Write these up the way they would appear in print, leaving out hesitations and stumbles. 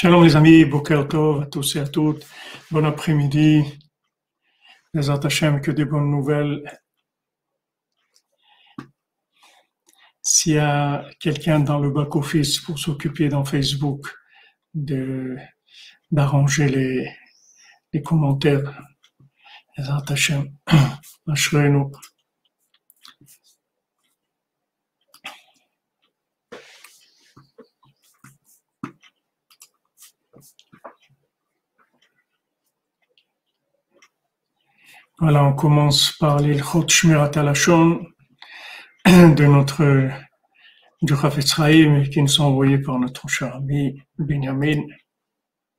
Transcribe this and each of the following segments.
Shalom les amis, Boker Tov à tous et à toutes. Bon après-midi. Bezrat Hashem, que des bonnes nouvelles. S'il y a quelqu'un dans le back-office pour s'occuper dans Facebook d'arranger les commentaires, Bezrat Hashem, Ashrenu. Voilà, on commence par l'Ilchot Shmirat HaLashon du Chafetz Chaim qui nous sont envoyés par notre cher ami Benjamin,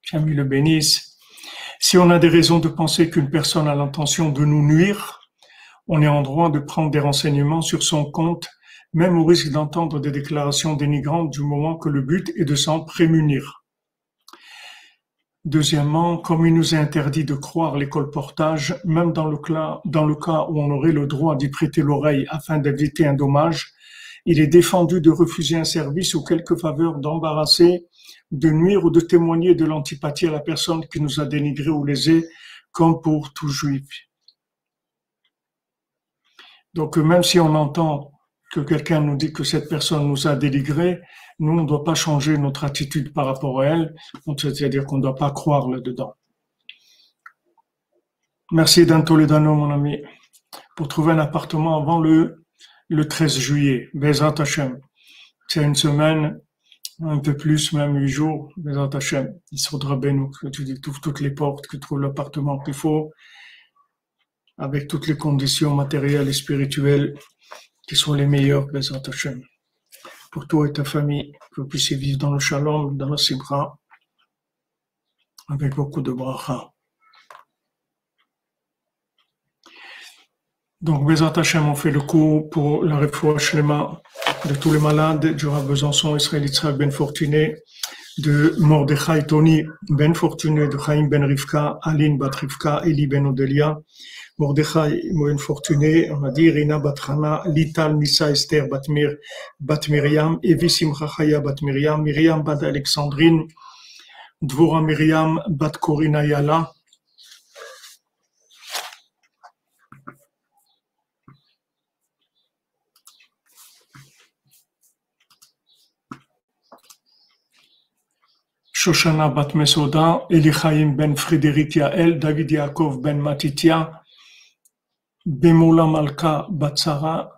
qu'Ami le bénisse. Si on a des raisons de penser qu'une personne a l'intention de nous nuire, on est en droit de prendre des renseignements sur son compte, même au risque d'entendre des déclarations dénigrantes du moment que le but est de s'en prémunir. Deuxièmement, comme il nous est interdit de croire les colportages, même dans le cas où on aurait le droit d'y prêter l'oreille afin d'éviter un dommage, il est défendu de refuser un service ou quelque faveur, d'embarrasser, de nuire ou de témoigner de l'antipathie à la personne qui nous a dénigré ou lésé, comme pour tout juif. Donc même si on entend que quelqu'un nous dit que cette personne nous a dénigré, nous, on ne doit pas changer notre attitude par rapport à elle, c'est-à-dire qu'on ne doit pas croire là-dedans. Merci Dan Toledano, mon ami, pour trouver un appartement avant le 13 juillet. Bezrat Hashem. C'est une semaine, un peu plus, même 8 jours. Bezrat Hashem. Il faudra bien que tu ouvres toutes les portes, que tu trouves l'appartement qu'il faut, avec toutes les conditions matérielles et spirituelles qui sont les meilleures, Bezrat Hashem. Pour toi et ta famille, que vous puissiez vivre dans le shalom, dans la simra, avec beaucoup de bracha. Donc, Bezrat Hashem, on fait le coup pour la refoua shlema de tous les malades, du Rav Besançon, Israël Yitzhak Ben Fortuné, de Mordechai Toni Ben Fortuné, de Chaim Ben Rivka, Aline Bat Rivka, Eli Ben Odelia, Mordechai Ben Fortuné, on a dit Rina Bat Hana, Lital Nissa Esther Bat Miriam, Evi Simcha Chaya Bat Miriam, Miriam Bat Alexandrine, Dvora Miriam Bat Korina Yala, Shoshana Bat Mesoda, Elichaim Ben Frédéric Yael, David Yaakov Ben Matitia, Bemoula Malka Bat Sarah,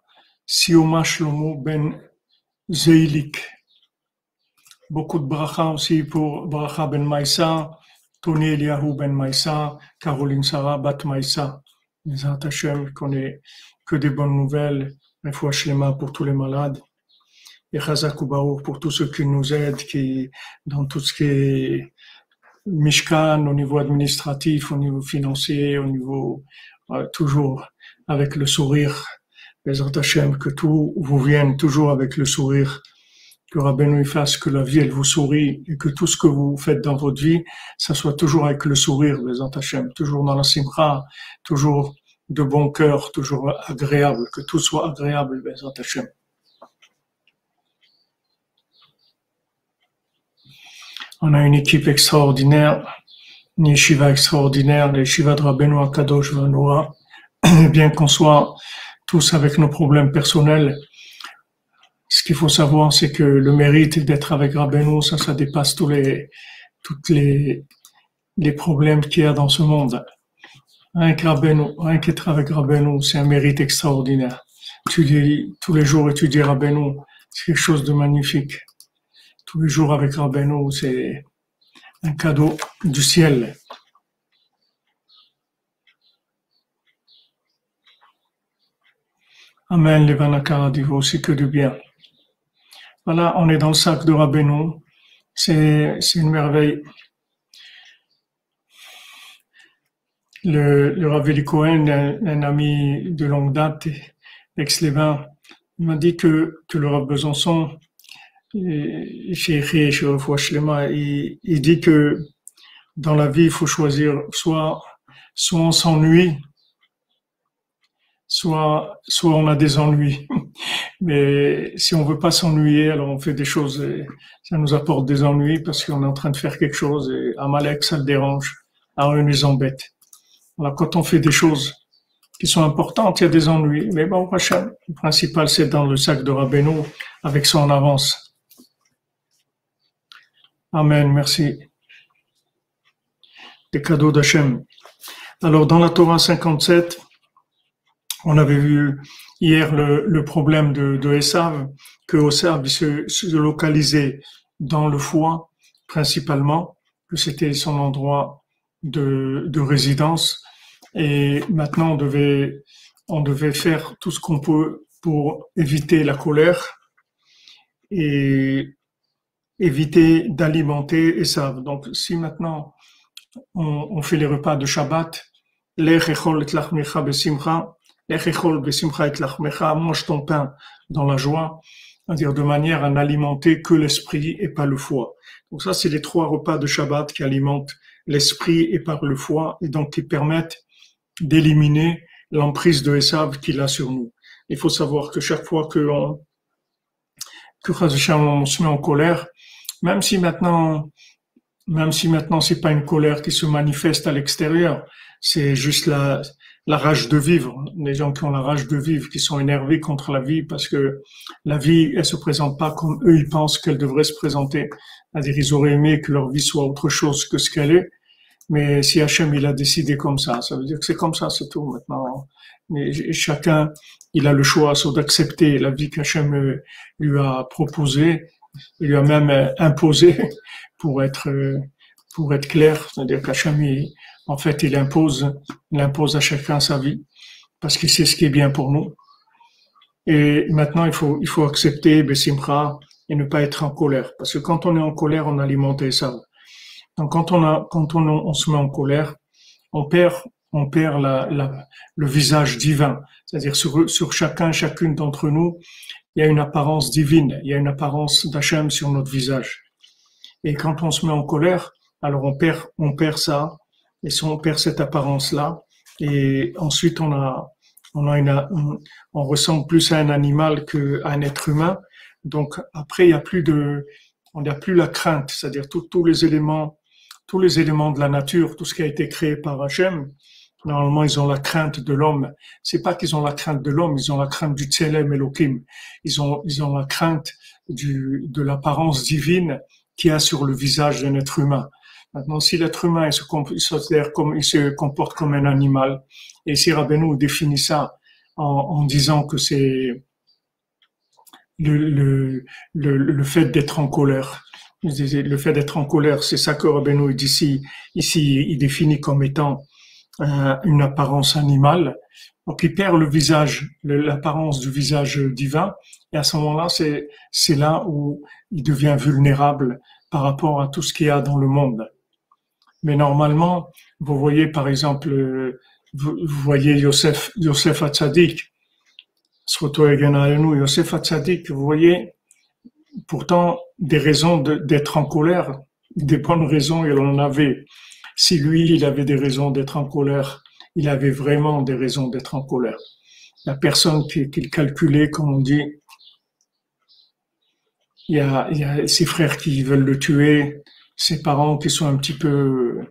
Sioma Shlomo Ben Zeilik. Beaucoup de bracha aussi pour Bracha Ben Maïsa, Tony Eliyahu Ben Maïsa, Caroline Sarah Bat Maïsa. Bezrat Hashem, qu'on ait que des bonnes nouvelles, refoua shlema pour tous les malades. Et Chazak Ubaour pour tous ceux qui nous aident, qui, dans tout ce qui est Mishkan, au niveau administratif, au niveau financier, au niveau, toujours avec le sourire. Bezrat Hashem, que tout vous vienne toujours avec le sourire. Que Rabbeinu fasse que la vie, elle vous sourit, et que tout ce que vous faites dans votre vie, ça soit toujours avec le sourire, Bezrat Hashem. Toujours dans la simcha, toujours de bon cœur, toujours agréable, que tout soit agréable, Bezrat Hashem. On a une équipe extraordinaire, une yeshiva extraordinaire, la yeshiva de Rabbeinu Akadosh Vanoa. Bien qu'on soit tous avec nos problèmes personnels, ce qu'il faut savoir, c'est que le mérite d'être avec Rabbeinu, ça dépasse tous les problèmes qu'il y a dans ce monde. Rien qu'être avec Rabbeinu, c'est un mérite extraordinaire. Tous les jours étudier Rabbeinu, c'est quelque chose de magnifique. Tous les jours avec Rabbeinu, c'est un cadeau du ciel. Amen, les Vanakara Divo, c'est que du bien. Voilà, on est dans le sac de Rabbeinu. C'est une merveille. Le Rav Eli Cohen, un ami de longue date, ex-Lévin, il m'a dit que le Rav Besançon, il dit que dans la vie, il faut choisir soit on s'ennuie, soit on a des ennuis. Mais si on veut pas s'ennuyer, alors on fait des choses et ça nous apporte des ennuis parce qu'on est en train de faire quelque chose et Amalek, ça le dérange. Alors on les embête. Alors quand on fait des choses qui sont importantes, il y a des ennuis. Mais bon, prochain, le principal c'est dans le sac de Rabbeinu avec son avance. Amen, merci. Les cadeaux d'Hachem. Alors dans la Torah 57, on avait vu hier le problème de Esav, que Esav se localisait dans le foie principalement, que c'était son endroit de résidence. Et maintenant, on devait faire tout ce qu'on peut pour éviter la colère et éviter d'alimenter Esav. Donc, si maintenant on fait les repas de Shabbat, Lech echol et lachmecha besimcha, Lech echol besimcha et lachmecha, mange ton pain dans la joie, c'est-à-dire de manière à n'alimenter que l'esprit et pas le foie. Donc ça, c'est les 3 repas de Shabbat qui alimentent l'esprit et par le foie, et donc qui permettent d'éliminer l'emprise de Esav qu'il a sur nous. Il faut savoir que chaque fois que on se met en colère, même si maintenant c'est pas une colère qui se manifeste à l'extérieur, c'est juste la rage de vivre. Les gens qui ont la rage de vivre, qui sont énervés contre la vie parce que la vie, elle se présente pas comme eux, ils pensent qu'elle devrait se présenter. C'est-à-dire, ils auraient aimé que leur vie soit autre chose que ce qu'elle est. Mais si Hachem, il a décidé comme ça veut dire que c'est comme ça, c'est tout maintenant. Mais chacun, il a le choix, soit d'accepter la vie qu'Hachem lui a proposée, il lui a même imposé pour être clair. C'est-à-dire qu'Hachem, en fait, il impose à chacun sa vie parce qu'il sait ce qui est bien pour nous. Et maintenant, il faut accepter Bessimcha et ne pas être en colère. Parce que quand on est en colère, on alimente ça. Donc quand on se met en colère, on perd le visage divin. C'est-à-dire sur chacune d'entre nous, il y a une apparence divine, il y a une apparence d'Hachem sur notre visage. Et quand on se met en colère, alors on perd ça, et on perd cette apparence-là, et ensuite on ressemble plus à un animal qu'à un être humain. Donc après, on n'a plus la crainte, c'est-à-dire tous les éléments de la nature, tout ce qui a été créé par Hachem, normalement, ils ont la crainte de l'homme. C'est pas qu'ils ont la crainte de l'homme, ils ont la crainte du Tselem Elohim. Ils ont la crainte de l'apparence divine qu'il y a sur le visage d'un être humain. Maintenant, si l'être humain, il se comporte comme un animal, et si Rabbeinu définit ça en disant que c'est le fait d'être en colère. Le fait d'être en colère, c'est ça que Rabbeinu dit ici, il définit comme étant une apparence animale. Donc il perd le visage, l'apparence du visage divin, et à ce moment-là, c'est là où il devient vulnérable par rapport à tout ce qu'il y a dans le monde. Mais normalement, vous voyez par exemple, vous voyez Yosef Hatzadik, Yosef Hatzadik, vous voyez, pourtant des raisons d'être en colère, des bonnes raisons, il en avait. Si lui, il avait des raisons d'être en colère, il avait vraiment des raisons d'être en colère. La personne qu'il calculait, comme on dit, il y a ses frères qui veulent le tuer, ses parents qui sont un petit peu,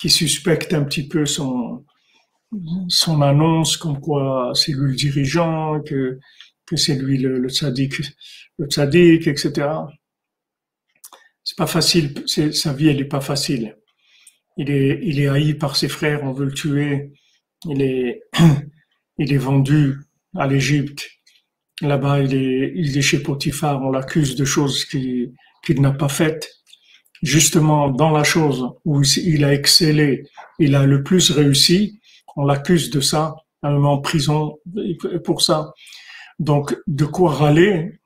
qui suspectent un petit peu son annonce, comme quoi c'est lui le dirigeant, que c'est lui le tzaddik, etc. C'est pas facile, sa vie, elle est pas facile. Il est haï par ses frères, on veut le tuer. Il est vendu à l'Égypte. Là-bas, il est chez Potiphar, on l'accuse de choses qu'il n'a pas faites. Justement, dans la chose où il a excellé, il a le plus réussi, on l'accuse de ça, on le met en prison pour ça. Donc, de quoi râler,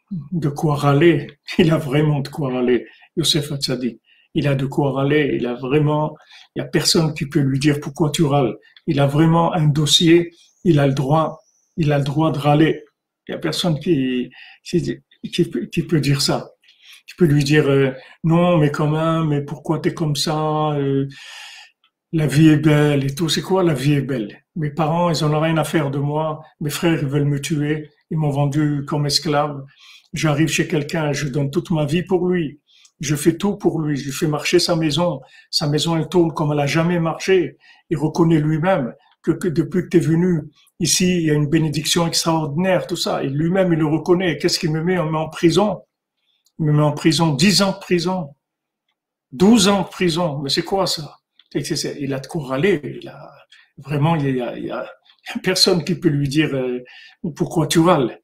il a vraiment de quoi râler, Yosef Hatzadik. Il a de quoi râler, il y a personne qui peut lui dire pourquoi tu râles. Il a vraiment un dossier, il a le droit de râler. Il y a personne qui peut dire ça. Qui peut lui dire non, mais quand même, mais pourquoi t'es comme ça? La vie est belle et tout. C'est quoi la vie est belle? Mes parents, ils en ont rien à faire de moi. Mes frères, ils veulent me tuer. Ils m'ont vendu comme esclave. J'arrive chez quelqu'un, je donne toute ma vie pour lui. Je fais tout pour lui. Je fais marcher sa maison. Sa maison, elle tourne comme elle a jamais marché. Il reconnaît lui-même que depuis que tu es venu ici, il y a une bénédiction extraordinaire, tout ça. Et lui-même, il le reconnaît. Qu'est-ce qu'il me met? On me met en prison. Il me met en prison, 10 ans de prison, 12 ans de prison. Mais c'est quoi ça? Il a de quoi râler. Vraiment, il y a personne qui peut lui dire pourquoi tu râles.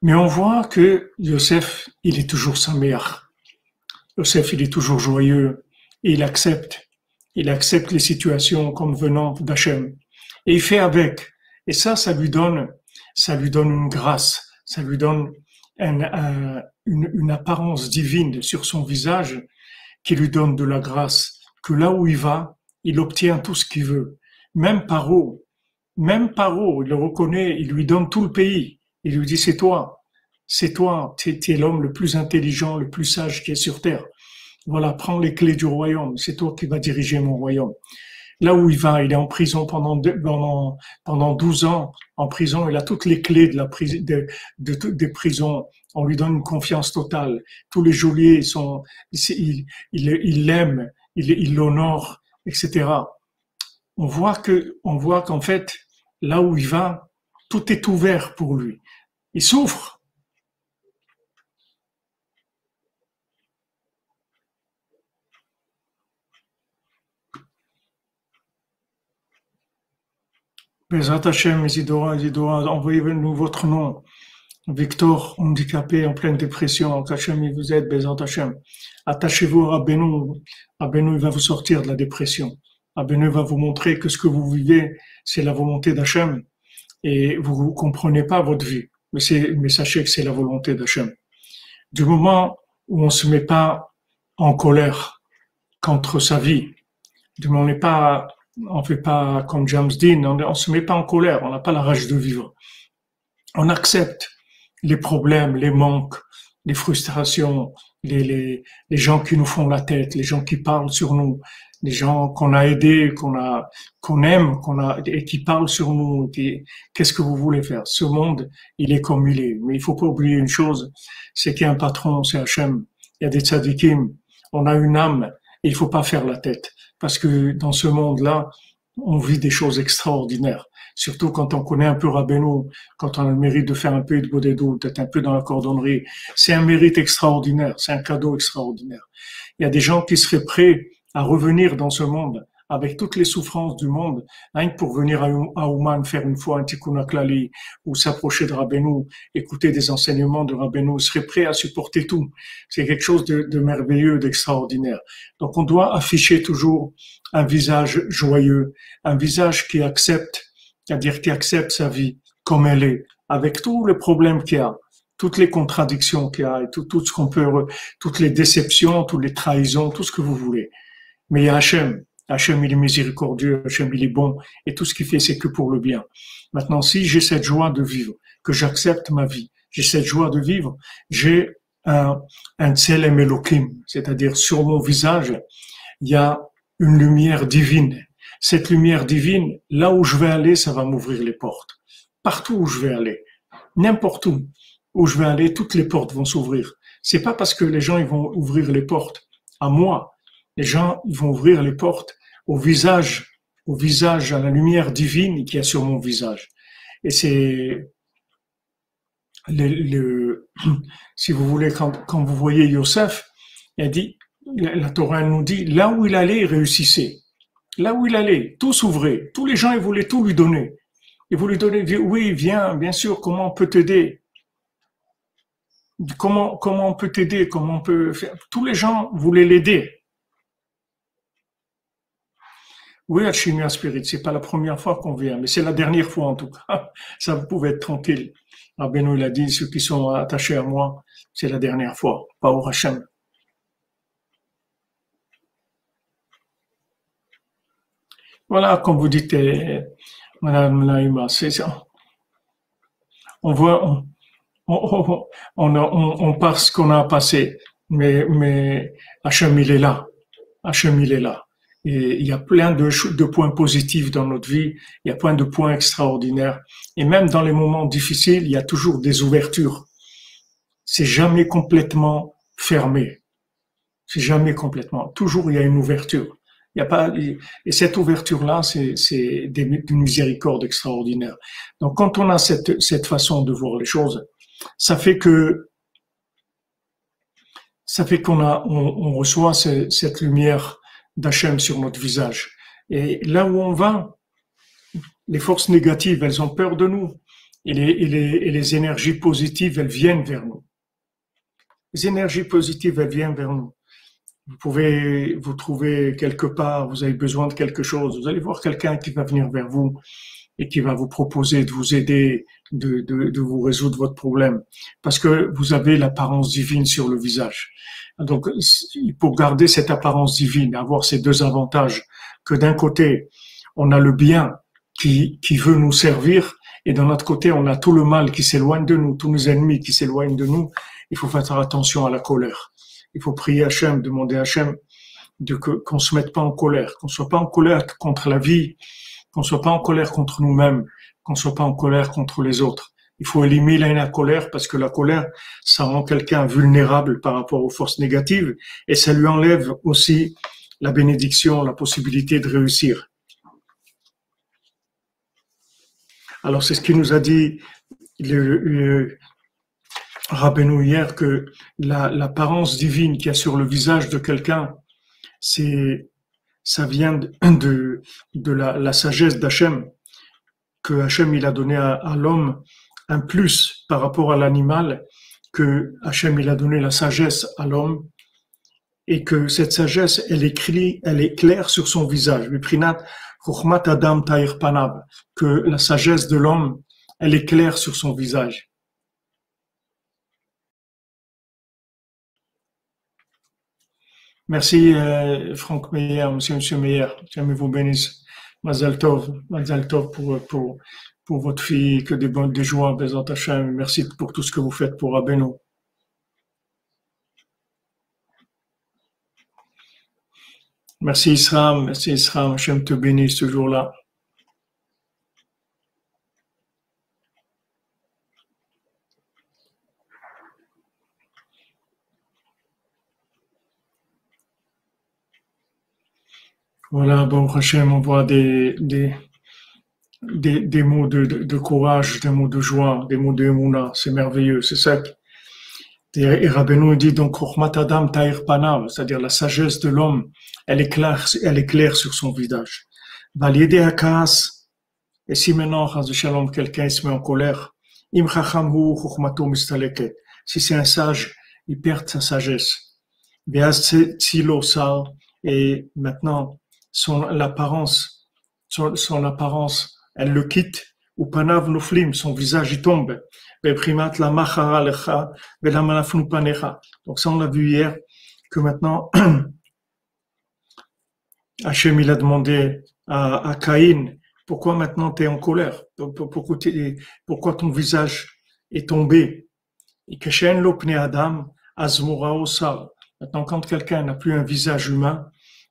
Mais on voit que Yosef, il est toujours sa mère. Yosef, il est toujours joyeux et il accepte. Il accepte les situations comme venant d'Hachem. Et il fait avec. Et ça lui donne une grâce, ça lui donne une apparence divine sur son visage qui lui donne de la grâce, que là où il va, il obtient tout ce qu'il veut. Même Paro, même Paro, il le reconnaît, il lui donne tout le pays. Il lui dit, c'est toi, t'es l'homme le plus intelligent, le plus sage qui est sur terre. Voilà, prends les clés du royaume, c'est toi qui vas diriger mon royaume. Là où il va, il est en prison pendant 12 ans. En prison, il a toutes les clés des prisons. On lui donne une confiance totale. Tous les geôliers il l'aime, il l'honore, etc. On voit qu'en fait, là où il va, tout est ouvert pour lui. Il souffre. Bezrat Hashem, Isidora, envoyez-nous votre nom. Victor, handicapé, en pleine dépression, qu'Hachem il vous aide, Bezrat Hashem. Attachez-vous à Rabbeinu. Rabbeinu il va vous sortir de la dépression. Rabbeinu va vous montrer que ce que vous vivez, c'est la volonté d'Hachem. Et vous ne comprenez pas votre vie. Mais sachez que c'est la volonté d'Hachem. Du moment où on ne se met pas en colère contre sa vie, du moment où on fait pas comme James Dean, on se met pas en colère, on n'a pas la rage de vivre. On accepte les problèmes, les manques, les frustrations, les gens qui nous font la tête, les gens qui parlent sur nous, les gens qu'on a aidés, qu'on aime, et qui parlent sur nous. Qu'est-ce que vous voulez faire? Ce monde, il est comme il est. Mais il faut pas oublier une chose, c'est qu'il y a un patron, c'est Hachem. Il y a des tzadikim. On a une âme et il faut pas faire la tête. Parce que dans ce monde-là, on vit des choses extraordinaires. Surtout quand on connaît un peu Rabbeinu, quand on a le mérite de faire un peu de Bodedou, d'être un peu dans la cordonnerie. C'est un mérite extraordinaire, c'est un cadeau extraordinaire. Il y a des gens qui seraient prêts à revenir dans ce monde avec toutes les souffrances du monde, rien que pour venir à Ouman faire une fois un tikkun klali ou s'approcher de Rabbeinu, écouter des enseignements de Rabbeinu, serait prêt à supporter tout. C'est quelque chose de merveilleux, d'extraordinaire. Donc on doit afficher toujours un visage joyeux, un visage qui accepte, c'est-à-dire qui accepte sa vie comme elle est, avec tous les problèmes qu'il y a, toutes les contradictions qu'il y a, et tout ce qu'on peut, toutes les déceptions, toutes les trahisons, tout ce que vous voulez. Mais il y a Hachem. Hachem, il est miséricordieux, Hachem, il est bon, et tout ce qu'il fait, c'est que pour le bien. Maintenant, si j'ai cette joie de vivre, que j'accepte ma vie, j'ai cette joie de vivre, j'ai un tselem Elohim, c'est-à-dire sur mon visage, il y a une lumière divine. Cette lumière divine, là où je vais aller, ça va m'ouvrir les portes. Partout où je vais aller, n'importe où je vais aller, toutes les portes vont s'ouvrir. C'est pas parce que les gens ils vont ouvrir les portes à moi. Les gens ils vont ouvrir les portes au visage, à la lumière divine qui est sur mon visage. Et c'est le si vous voulez, quand vous voyez Yosef, il dit, la Torah nous dit, là où il allait, il réussissait. Là où il allait, tout s'ouvrait. Tous les gens, ils voulaient tout lui donner. Ils voulaient donner, oui, viens, bien sûr, comment on peut t'aider? Comment on peut t'aider? Comment on peut faire? Tous les gens voulaient l'aider. Oui, Alchimia Spirit, c'est pas la première fois qu'on vient, mais c'est la dernière fois en tout cas. Ça, vous pouvez être tranquille. Rabbeinu, il a dit, ceux qui sont attachés à moi, c'est la dernière fois, pas au Hachem. Voilà, comme vous dites, Madame Naïma, c'est ça. On voit, on part ce qu'on a passé. mais Hachem, il est là. Hachem, il est là. Et il y a plein de points positifs dans notre vie, il y a plein de points extraordinaires. Et même dans les moments difficiles, il y a toujours des ouvertures. C'est jamais complètement fermé. C'est jamais complètement. Toujours, il y a une ouverture. Il y a pas, et cette ouverture-là, c'est des miséricordes extraordinaires. Donc, quand on a cette façon de voir les choses, ça fait que, ça fait on reçoit cette lumière d'Hachem sur notre visage. Et là où on va, les forces négatives, elles ont peur de nous. Et les énergies positives, elles viennent vers nous. Les énergies positives, elles viennent vers nous. Vous pouvez vous trouver quelque part, vous avez besoin de quelque chose, vous allez voir quelqu'un qui va venir vers vous et qui va vous proposer de vous aider, de vous résoudre votre problème, parce que vous avez l'apparence divine sur le visage. Donc, il faut garder cette apparence divine, avoir ces deux avantages, que d'un côté, on a le bien qui veut nous servir, et d'un autre côté, on a tout le mal qui s'éloigne de nous, tous nos ennemis qui s'éloignent de nous. Il faut faire attention à la colère. Il faut prier Hachem, demander à Hachem qu'on se mette pas en colère, qu'on soit pas en colère contre la vie, qu'on soit pas en colère contre nous-mêmes, qu'on soit pas en colère contre les autres. Il faut éliminer la colère parce que la colère, ça rend quelqu'un vulnérable par rapport aux forces négatives et ça lui enlève aussi la bénédiction, la possibilité de réussir. Alors c'est ce qu'il nous a dit le Rabbeinu hier, que l'apparence divine qu'il y a sur le visage de quelqu'un, ça vient de la sagesse d'Hachem, que Hachem il a donné à l'homme un plus par rapport à l'animal, que Hachem il a donné la sagesse à l'homme, et que cette sagesse, elle est claire sur son visage. Que la sagesse de l'homme, elle est claire sur son visage. Merci Franck Meyer, Monsieur Meyer, jamais vous bénisse. Mazal Tov pour votre fille, que des joies, Bezat Hashem. Merci pour tout ce que vous faites pour Rabbeinu. Merci Isram, Hashem te bénisse toujours là. Voilà, bon Hashem, on voit des mots de courage, des mots de joie, des mots de Emouna, c'est merveilleux, c'est ça. Et Rabbeinu dit donc, Chochmat Adam Ta'ir Panav, c'est-à-dire la sagesse de l'homme, elle est claire sur son visage. Valiede Akas, et si maintenant, Chaz Shalom, quelqu'un se met en colère, Im Chacham Hu Chochmato Mistaleket, si c'est un sage, il perd sa sagesse. Beaz Tzilo Sar, et maintenant, son apparence, elle le quitte, ou Panav Nuflim, son visage il tombe. Donc ça on l'a vu hier, que maintenant Hachem il a demandé à Caïn, pourquoi maintenant tu es en colère, pourquoi ton visage est tombé. Maintenant quand quelqu'un n'a plus un visage humain,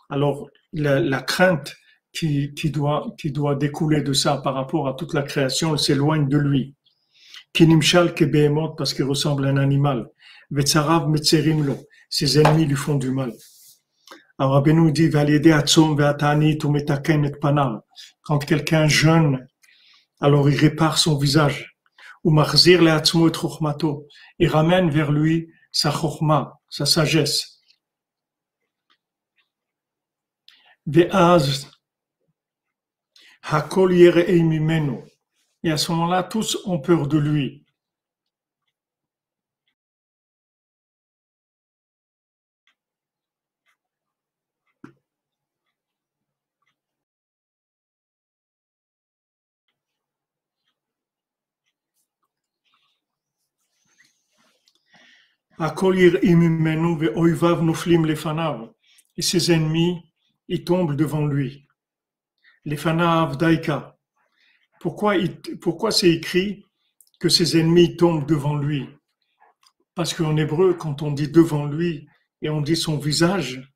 alors la crainte qui doit découler de ça par rapport à toute la création, elle s'éloigne de lui. Kinimshal kebehemot, parce qu'il ressemble à un animal. Vetzarav metzerim lo, ses ennemis lui font du mal. Alors Rabbeinu dit, valide atzom ve'atanit ou metaken et panam. Quand quelqu'un jeûne, alors il répare son visage. Ou machzir le'atzmo et chokhmato, il ramène vers lui sa chokhma, sa sagesse. Ve'az hakol yerei mimenu. Et à ce moment-là, tous ont peur de lui. Et ses ennemis, ils tombent devant lui. Les fanav daika. Pourquoi c'est écrit que ses ennemis tombent devant lui? Parce qu'en hébreu, quand on dit devant lui, et on dit son visage,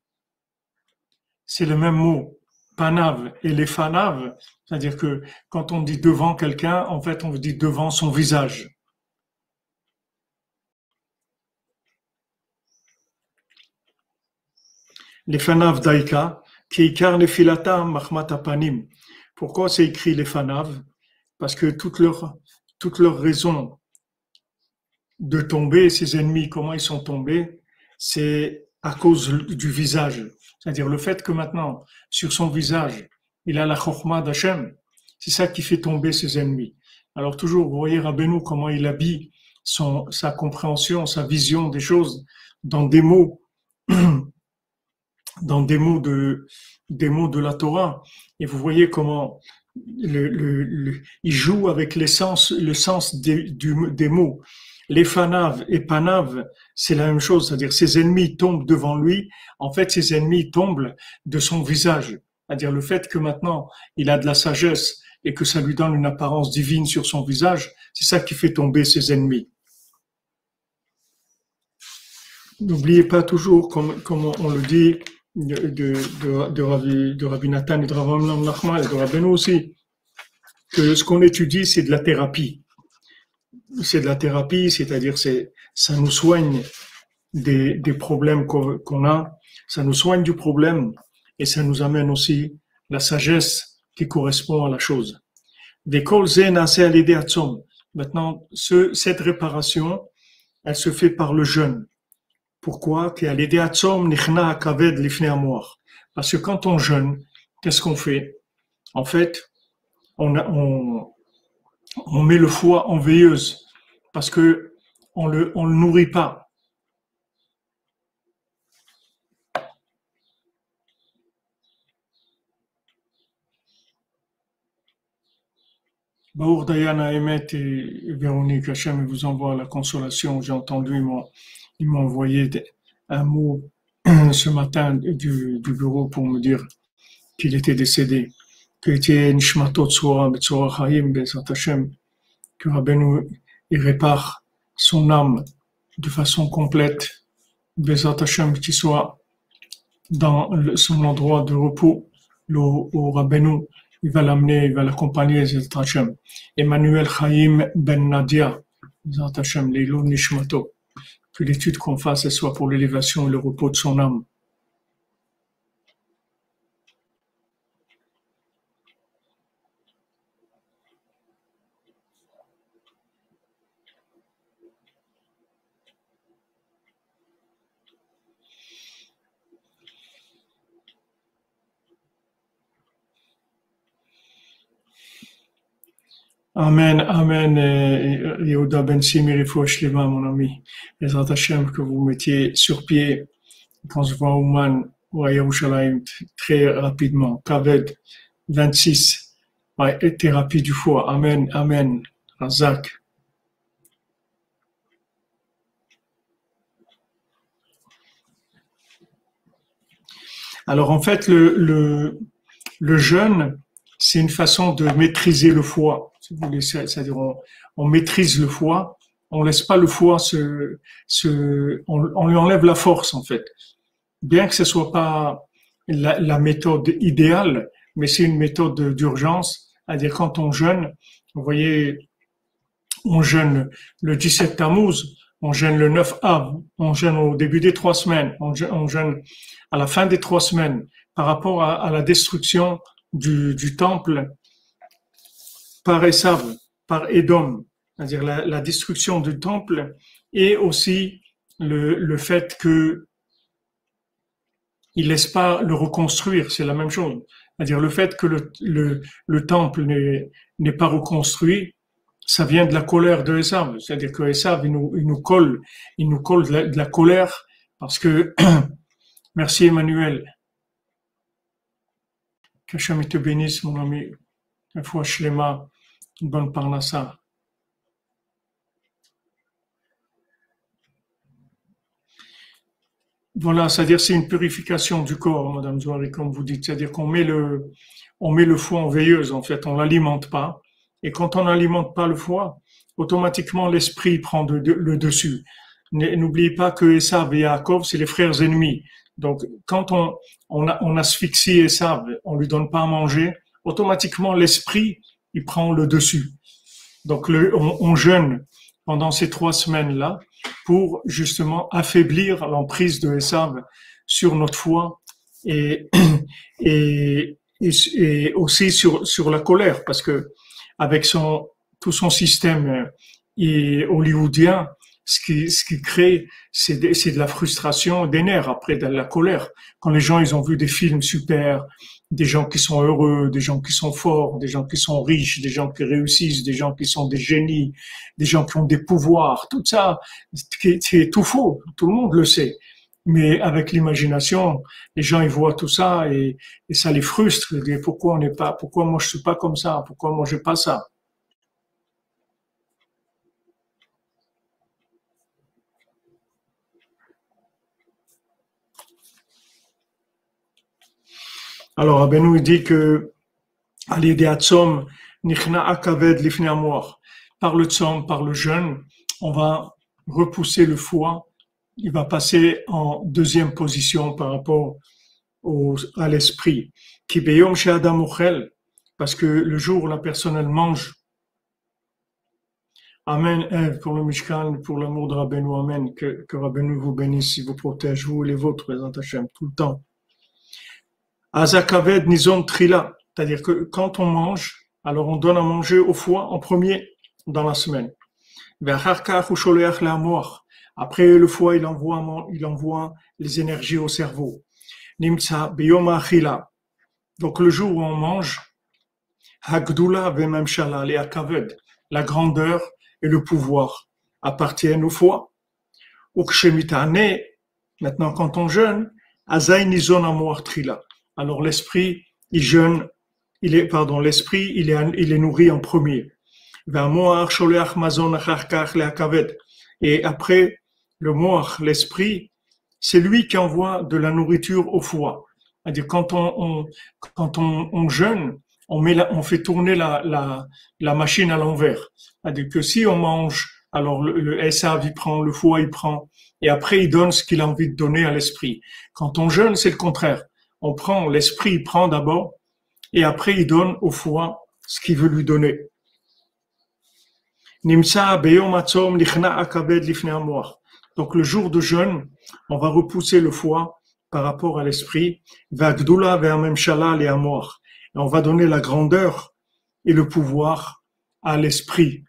c'est le même mot. Panav et les fanav, c'est-à-dire que quand on dit devant quelqu'un, en fait, on dit devant son visage. Les fanav daika, qui ikar les filata mahmat apanim. Pourquoi c'est écrit les fanav? Parce que toute leur raison de tomber, ses ennemis, comment ils sont tombés, c'est à cause du visage. C'est-à-dire le fait que maintenant, sur son visage, il a la chokhmah d'Hachem, c'est ça qui fait tomber ses ennemis. Alors toujours, vous voyez Rabbeinu, comment il habille sa compréhension, sa vision des choses dans des mots, dans des mots de la Torah. Et vous voyez comment il joue avec le sens des mots. Les fanav et panav, c'est la même chose, c'est-à-dire ses ennemis tombent devant lui. En fait, ses ennemis tombent de son visage. C'est-à-dire le fait que maintenant, il a de la sagesse et que ça lui donne une apparence divine sur son visage, c'est ça qui fait tomber ses ennemis. N'oubliez pas toujours, comme on le dit, de Rabbi Nathan et de Rabbi Nachman et de Rabbeinu aussi, que ce qu'on étudie, c'est de la thérapie. C'est de la thérapie, c'est-à-dire ça nous soigne des problèmes qu'on a, ça nous soigne du problème et ça nous amène aussi la sagesse qui correspond à la chose. Maintenant, cette réparation, elle se fait par le jeûne. Pourquoi? Parce que quand on jeûne, qu'est-ce qu'on fait? En fait, on met le foie en veilleuse parce que on le nourrit pas. Baour Dayana Emet et Véronique Hachem vous envoie la consolation. J'ai entendu, ils m'ont envoyé un mot ce matin du bureau pour me dire qu'il était décédé. Que était Nishmatot Tzora Betzora Chaim Bezat Hachem, que Rabbeinu il répare son âme de façon complète, Bezat Hachem, qui soit dans son endroit de repos, au Rabbeinu, il va l'amener, il va l'accompagner, Bezat Hachem. Emmanuel Chaim Ben Nadia, Bezat Hachem, Leilou Nishmato, que l'étude qu'on fasse soit pour l'élévation et le repos de son âme. Amen, amen, Yehuda Ben Simi, Refoua Shlema, mon ami. Bezat Hachem, que vous mettiez sur pied, quand je vois Ouman ou à Yerushalayim, très rapidement. Kaved 26, ouais, et thérapie du foie. Amen, amen, Razak. Alors en fait, le jeûne, c'est une façon de maîtriser le foie. Si vous voulez, c'est-à-dire on maîtrise le foie, on laisse pas le foie on lui enlève la force en fait. Bien que ce soit pas la méthode idéale, mais c'est une méthode d'urgence. C'est-à-dire quand on jeûne, vous voyez, on jeûne le 17 Tammuz, on jeûne le 9 Av, on jeûne au début des 3 semaines, on jeûne à la fin des 3 semaines par rapport à la destruction du temple par Esav, par Édom, c'est-à-dire la destruction du temple et aussi le fait que il laisse pas le reconstruire, c'est la même chose. C'est-à-dire le fait que le temple n'est pas reconstruit, ça vient de la colère de Esav. C'est-à-dire que Esav, il nous colle de la colère parce que, merci Emmanuel, qu'Hachem te bénisse mon ami, une fois Shlema, une bonne parnassa. Voilà, c'est-à-dire c'est une purification du corps, Madame Zouari, comme vous dites. C'est-à-dire qu'on met le foie en veilleuse, en fait, on l'alimente pas. Et quand on n'alimente pas le foie, automatiquement l'esprit prend le dessus. N'oubliez pas que Esav et Yaakov, c'est les frères ennemis. Donc, quand on asphyxie Esav, on lui donne pas à manger, automatiquement l'esprit, il prend le dessus. Donc, on jeûne pendant ces 3 semaines-là pour justement affaiblir l'emprise de Esav sur notre foi et, et aussi sur la colère, parce que avec tout son système hollywoodien, ce qui crée, c'est de la frustration, des nerfs, après de la colère. Quand les gens, ils ont vu des films super, des gens qui sont heureux, des gens qui sont forts, des gens qui sont riches, des gens qui réussissent, des gens qui sont des génies, des gens qui ont des pouvoirs, tout ça, c'est tout faux, tout le monde le sait. Mais avec l'imagination, les gens ils voient tout ça et ça les frustre. Ils disent, pourquoi on n'est pas, pourquoi moi je suis pas comme ça, pourquoi moi j'ai pas ça. Alors Abenou il dit que Tzom, Nichna Akaved Lifnei Amor. Par le tzom, par le jeûne, on va repousser le foie. Il va passer en deuxième position par rapport à l'esprit. Ki beyom she'adam ochel, parce que le jour où la personne elle mange. Amen, pour le Mishkan, pour l'amour de Rabbeinu, Amen, que Rabbeinu vous bénisse, il vous protège, vous et les vôtres, présente Hachem, tout le temps. Azakaved nizon trila, c'est-à-dire que quand on mange, alors on donne à manger au foie en premier dans la semaine. Après le foie, il envoie les énergies au cerveau. Nimtsa beyoma achila. Donc le jour où on mange, hagdula vememshala le akaved, la grandeur et le pouvoir appartiennent au foie. Ukshemitane, maintenant quand on jeûne, azay nizon amor trila. Alors l'esprit, il jeûne, l'esprit, il est nourri en premier. Et après, le moach, l'esprit, c'est lui qui envoie de la nourriture au foie. C'est-à-dire quand on jeûne, on fait tourner la machine à l'envers. C'est-à-dire que si on mange, alors le SAV, il prend, le foie, il prend, et après, il donne ce qu'il a envie de donner à l'esprit. Quand on jeûne, c'est le contraire. On prend, l'esprit, il prend d'abord, et après, il donne au foie ce qu'il veut lui donner. Nimsa beyom atzom lichna akaved lifnei hamoach. Donc le jour de jeûne, on va repousser le foie par rapport à l'esprit, va'gdula ve'amemshala le hamoach. Et on va donner la grandeur et le pouvoir à l'esprit.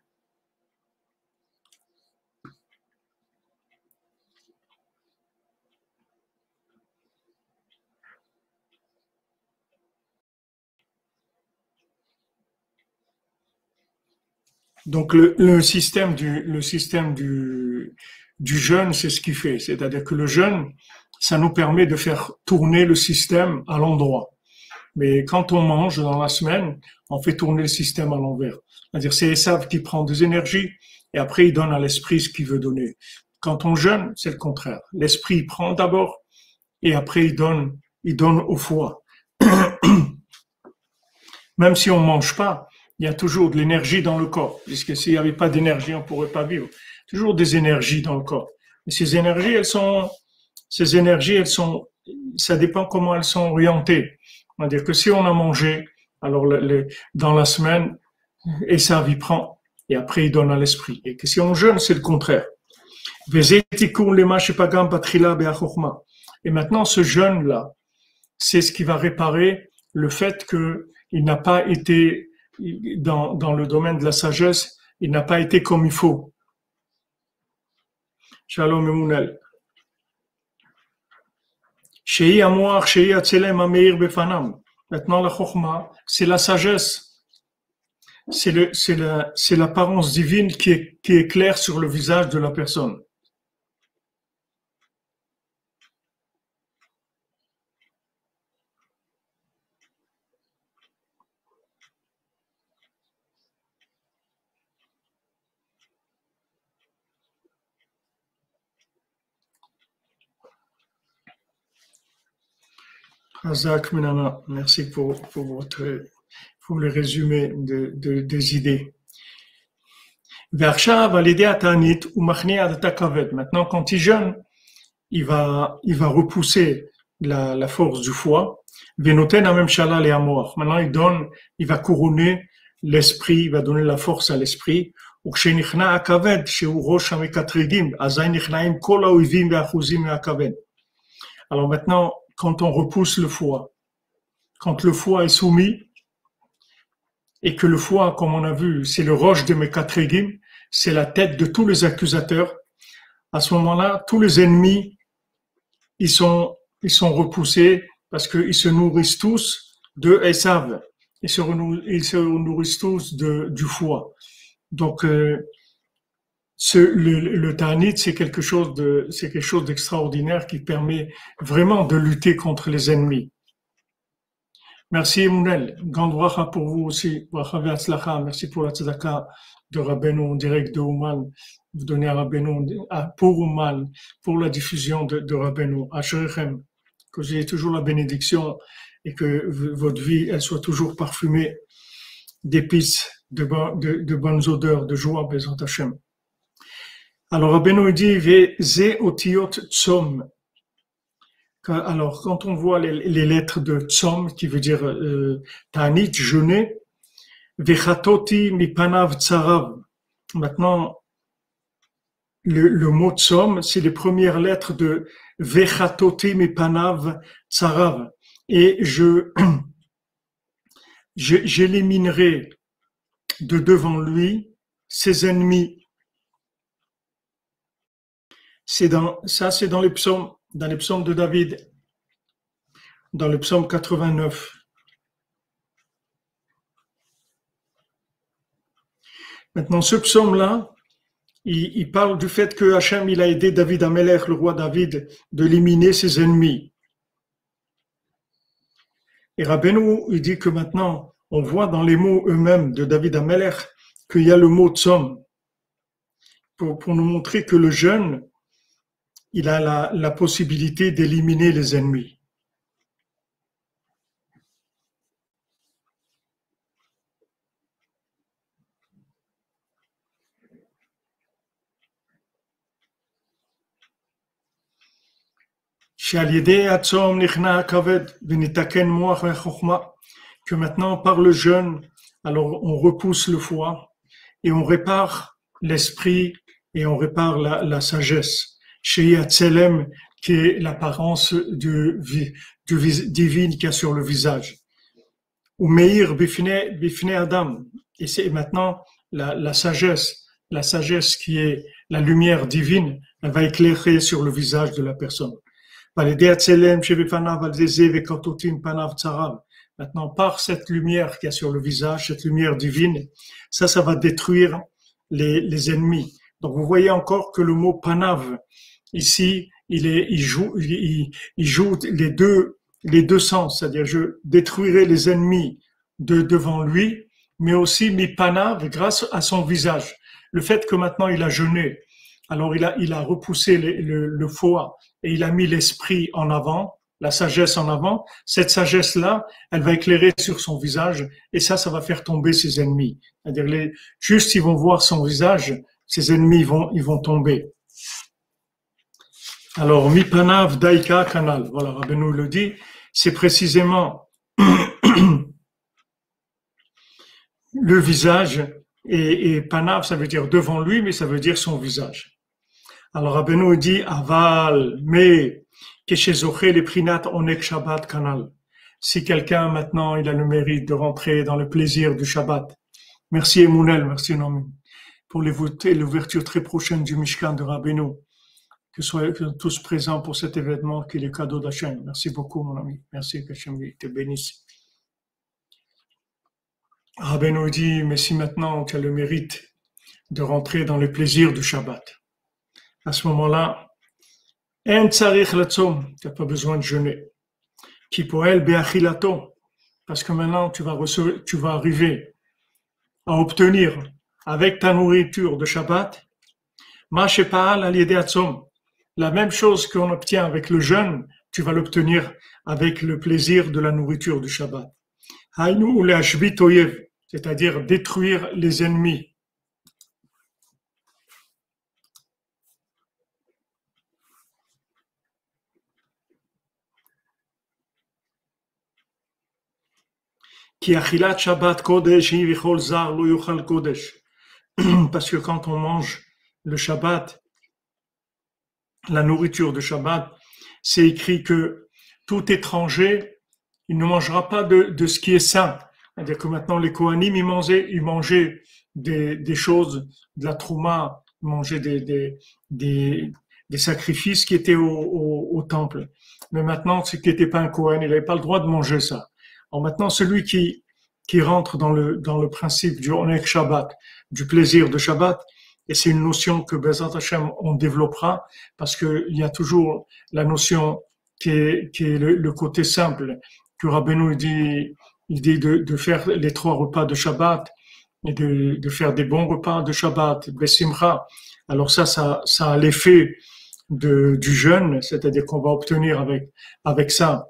Donc le système du jeûne, c'est ce qu'il fait. C'est-à-dire que le jeûne, ça nous permet de faire tourner le système à l'endroit. Mais quand on mange dans la semaine, on fait tourner le système à l'envers. C'est-à-dire c'est Esav qui prend des énergies et après il donne à l'esprit ce qu'il veut donner. Quand on jeûne, c'est le contraire. L'esprit prend d'abord et après il donne au foie. Même si on mange pas, il y a toujours de l'énergie dans le corps, puisque s'il n'y avait pas d'énergie, on pourrait pas vivre. Toujours des énergies dans le corps. Mais ces énergies, ça dépend comment elles sont orientées. On va dire que si on a mangé, alors dans la semaine, et ça y prend, et après il donne à l'esprit. Et que si on jeûne, c'est le contraire. Et maintenant, ce jeûne-là, c'est ce qui va réparer le fait qu'il n'a pas été, dans le domaine de la sagesse, il n'a pas été comme il faut. Shalom Emunel. Shei Amoach, Shei Atzelem Ameir Befanam. Maintenant, la Chokhmah, c'est la sagesse. C'est l'apparence divine qui est claire sur le visage de la personne. Hazak Menana, merci pour le résumé des idées. Maintenant, quand il jeûne, il va repousser la force du foie. Maintenant, il va couronner l'esprit, il va donner la force à l'esprit. Alors maintenant, quand on repousse le foie, quand le foie est soumis, et que le foie, comme on a vu, c'est le roche de Mekatregim, c'est la tête de tous les accusateurs, à ce moment-là, tous les ennemis, ils sont repoussés parce qu'ils se nourrissent tous de Esav. Ils se nourrissent tous du foie. Donc, le Ta'anit, c'est quelque chose d'extraordinaire qui permet vraiment de lutter contre les ennemis. Merci Emunel, grande bracha pour vous aussi, bracha ve'atzlacha, merci pour la tzedaka de Rabbeinu en direct de Ouman, vous donnez à Rabbeinu, pour Ouman, pour la diffusion de Rabbeinu, Asherechem, que vous ayez toujours la bénédiction et que votre vie, elle soit toujours parfumée d'épices, de bonnes odeurs, de joie, Bezrat Hashem. Alors Rabbeinu dit, Ve'ze otiot tsom. Alors, quand on voit les lettres de Tzom, qui veut dire Ta'anit, jeûner, Vechatoti mipanav tsarav. Maintenant, le mot Tzom, c'est les premières lettres de Vechatoti mipanav tsarav. Et j'éliminerai de devant lui ses ennemis. C'est dans les psaumes. Dans les psaumes de David, dans le psaume 89. Maintenant, ce psaume-là, il parle du fait que Hachem, il a aidé David Amelech, le roi David, d'éliminer ses ennemis. Et Rabbeinu, il dit que maintenant, on voit dans les mots eux-mêmes de David Amelech qu'il y a le mot Tzom, pour nous montrer que le jeûne, il a la possibilité d'éliminer les ennemis. Que maintenant, par le jeûne, alors on repousse le foie et on répare l'esprit et on répare la sagesse. Chez Yatzelem, qui est l'apparence divine qu'il y a sur le visage. Ou Meir Bifne Adam. Et c'est maintenant la sagesse qui est la lumière divine, elle va éclairer sur le visage de la personne. Maintenant, par cette lumière qu'il y a sur le visage, cette lumière divine, ça va détruire les ennemis. Donc vous voyez encore que le mot panav, ici, il joue les deux sens, c'est-à-dire je détruirai les ennemis devant lui, mais aussi mi panav grâce à son visage. Le fait que maintenant il a jeûné, alors il a repoussé le foie et il a mis l'esprit en avant, la sagesse en avant. Cette sagesse-là, elle va éclairer sur son visage et ça va faire tomber ses ennemis. C'est-à-dire juste ils vont voir son visage, ses ennemis ils vont tomber. Alors, Mipanav Daika Kanal, voilà, Rabbeinu le dit, c'est précisément le visage, et Panav, ça veut dire devant lui, mais ça veut dire son visage. Alors, Rabbeinu dit, Aval, mais, Keshezoche le Prinat Onek Shabbat Kanal. Si quelqu'un, maintenant, il a le mérite de rentrer dans le plaisir du Shabbat. Merci Emunel, merci Nomi, pour l'ouverture très prochaine du Mishkan de Rabbeinu. Que soyez tous présents pour cet événement qui est le cadeau d'Hachem. Merci beaucoup, mon ami. Merci qu'Hachem te bénisse. Rabbeinu dit, mais si maintenant tu as le mérite de rentrer dans le plaisir du Shabbat, à ce moment-là, en tsarich latzom, tu n'as pas besoin de jeûner. Ki poel be'achilato, parce que maintenant tu vas arriver à obtenir avec ta nourriture de Shabbat, ma shepa'al al yedei atzom. La même chose qu'on obtient avec le jeûne, tu vas l'obtenir avec le plaisir de la nourriture du Shabbat. Haïnu ou le'ashbit oyev, c'est-à-dire détruire les ennemis. Ki achilat Shabbat kodesh hi vichol zar lo yuchal kodesh. Parce que quand on mange le Shabbat, la nourriture de Shabbat, c'est écrit que tout étranger, il ne mangera pas de ce qui est saint. C'est-à-dire que maintenant, les Kohanim, ils mangeaient des choses, de la trouma, ils mangeaient des sacrifices qui étaient au temple. Mais maintenant, ce qui n'était pas un Kohen, il n'avait pas le droit de manger ça. Alors maintenant, celui qui rentre dans le principe du Onek Shabbat, du plaisir de Shabbat, et c'est une notion que Bezat Hashem on développera, parce qu'il y a toujours la notion qui est le côté simple, que Rabbeinu il dit de faire les 3 repas de Shabbat, et de faire des bons repas de Shabbat, Besimcha. Alors ça a l'effet du jeûne, c'est-à-dire qu'on va obtenir avec ça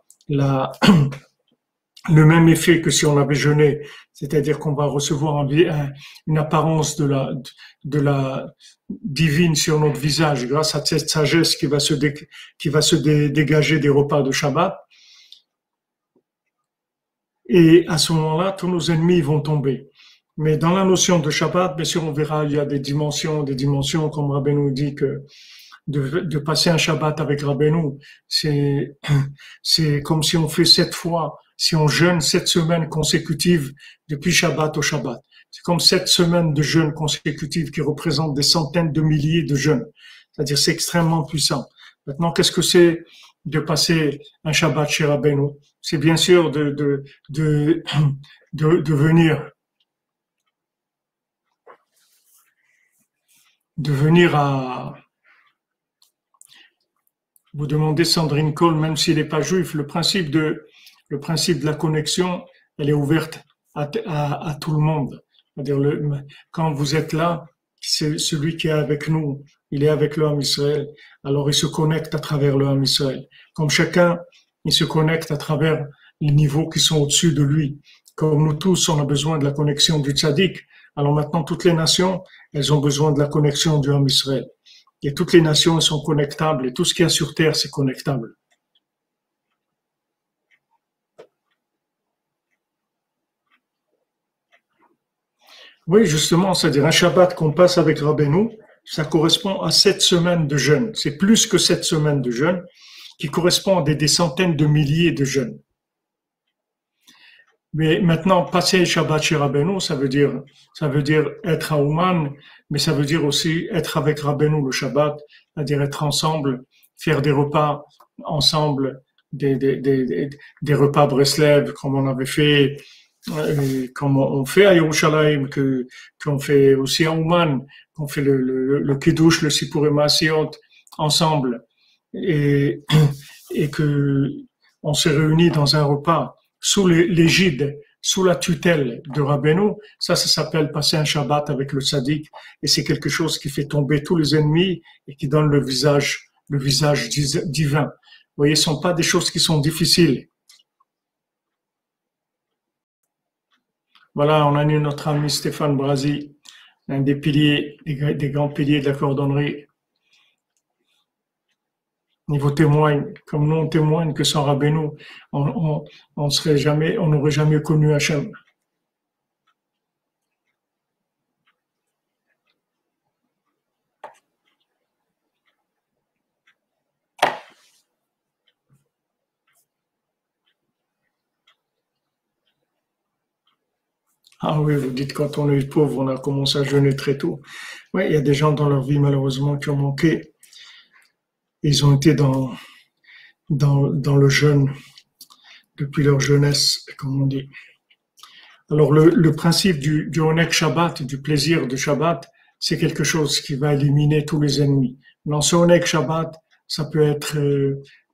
le même effet que si on avait jeûné, c'est-à-dire qu'on va recevoir une apparence de la divine sur notre visage grâce à cette sagesse qui va se dégager des repas de Shabbat. Et à ce moment-là, tous nos ennemis vont tomber. Mais dans la notion de Shabbat, bien sûr, on verra, il y a des dimensions, comme Rabbeinu dit que de passer un Shabbat avec Rabbeinu, c'est comme si on fait 7 fois, si on jeûne 7 semaines consécutives depuis Shabbat au Shabbat. C'est comme 7 semaines de jeûne consécutives qui représentent des centaines de milliers de jeûnes. C'est-à-dire, c'est extrêmement puissant. Maintenant, qu'est-ce que c'est de passer un Shabbat chez Rabbeinu? C'est bien sûr de venir à, vous demandez Sandrine Cole, même s'il n'est pas juif, le principe de la connexion, elle est ouverte à tout le monde. C'est-à-dire, quand vous êtes là, c'est celui qui est avec nous, il est avec le Ham Israël, alors il se connecte à travers le Ham Israël. Comme chacun, il se connecte à travers les niveaux qui sont au-dessus de lui. Comme nous tous, on a besoin de la connexion du tzaddik, alors maintenant toutes les nations, elles ont besoin de la connexion du Ham Israël. Et toutes les nations sont connectables, et tout ce qu'il y a sur Terre, c'est connectable. Oui, justement, c'est-à-dire un Shabbat qu'on passe avec Rabbeinu, ça correspond à 7 semaines de jeûne. C'est plus que 7 semaines de jeûne, qui correspond à des centaines de milliers de jeûnes. Mais maintenant, passer Shabbat chez Rabbeinu, ça veut dire être à Ouman, mais ça veut dire aussi être avec Rabbeinu le Shabbat, c'est-à-dire être ensemble, faire des repas ensemble, des repas Breslev, comme on avait fait, comme on fait à Yerushalayim, qu'on fait aussi à Ouman, qu'on fait le Kiddush, le Sipurim Asiot, ensemble, et, et que on s'est réunis dans un repas sous l'égide, sous la tutelle de Rabbeinu, ça s'appelle passer un Shabbat avec le Tzaddik, et c'est quelque chose qui fait tomber tous les ennemis et qui donne le visage divin. Vous voyez, ce ne sont pas des choses qui sont difficiles. Voilà, on a eu notre ami Stéphane Brasi, un des piliers, des grands piliers de la cordonnerie. Il vous témoigne, comme nous on témoigne que sans Rabbeinu, on n'aurait jamais connu Hachem. Ah oui, vous dites quand on est pauvre, on a commencé à jeûner très tôt. Oui, il y a des gens dans leur vie malheureusement qui ont manqué. Ils ont été dans le jeûne depuis leur jeunesse, comme on dit. Alors le principe du Onek Shabbat, du plaisir de Shabbat, c'est quelque chose qui va éliminer tous les ennemis. Dans ce Onek Shabbat, ça peut être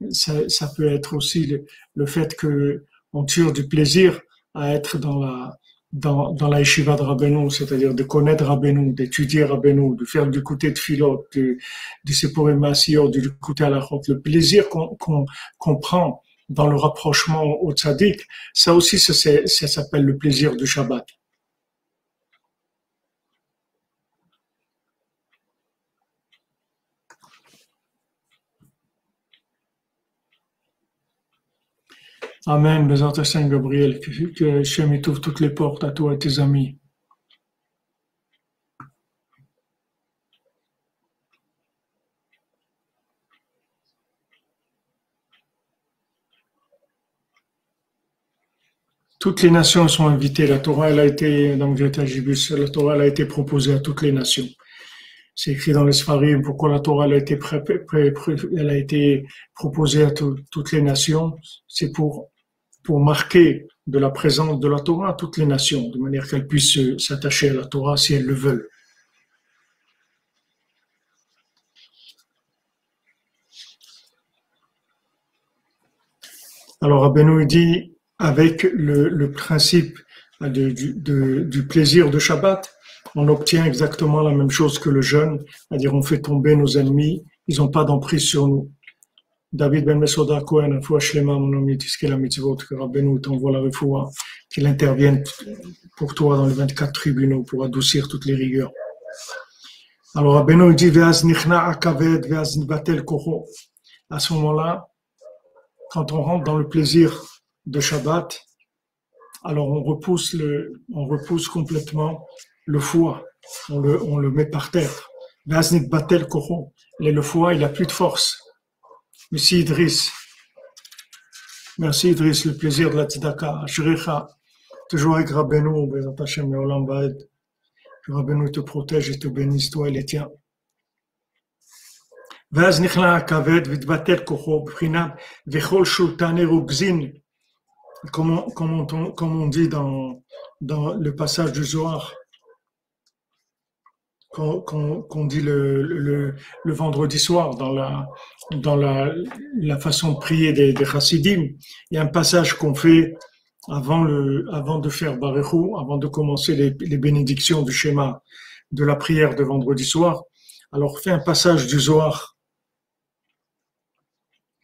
ça peut être aussi le fait que on tire du plaisir à être dans la yeshiva de Rabbeinu, c'est-à-dire de connaître Rabbeinu, d'étudier Rabbeinu, de faire du côté de Philot, de Sepurim Masiyot, de l'écouter à la route. Le plaisir qu'on prend dans le rapprochement au tzaddik, ça aussi, ça s'appelle le plaisir du Shabbat. Amen, Bézat Hashem Gabriel, que Hachem t'ouvre toutes les portes à toi et tes amis. Toutes les nations sont invitées. La Torah, elle a été, donc la Torah, elle a été proposée à toutes les nations. C'est écrit dans les Sfarim pourquoi la Torah elle a été proposée à toutes les nations. C'est pour marquer de la présence de la Torah à toutes les nations, de manière qu'elles puissent s'attacher à la Torah si elles le veulent. Alors Rabbeinu dit, avec le principe du plaisir de Shabbat, on obtient exactement la même chose que le jeûne, c'est-à-dire on fait tomber nos ennemis, ils n'ont pas d'emprise sur nous. David Ben Mesoda Cohen, Refoua Shlema, mon ami, Tiskel HaMitzvot, que Rabbeinu t'envoie la refoua, qu'il intervienne pour toi dans les 24 tribunaux pour adoucir toutes les rigueurs. Alors Rabbeinu dit, Ve'az nichna akaved, ve'az nibatel kocho. À ce moment-là, quand on rentre dans le plaisir de Shabbat, alors on repousse complètement le foie, on le met par terre. Ve'az nibatel kocho. Et le foie, il a plus de force. Merci Idriss, le plaisir de la tzedaka. Ashrecha, toujours avec Rabbeinu, Bezat Hashem Leolam Vaed. Que Rabbeinu te protège et te bénisse, toi et les tiens. Vaz nichla akaved vitbatel kocho b'chinat vechol shultane rugzin. Comme on dit dans le passage du Zohar, qu'on dit le vendredi soir dans la façon de prier des chassidim, il y a un passage qu'on fait avant de faire Barechou, avant de commencer les bénédictions du schéma de la prière de vendredi soir. Alors on fait un passage du Zohar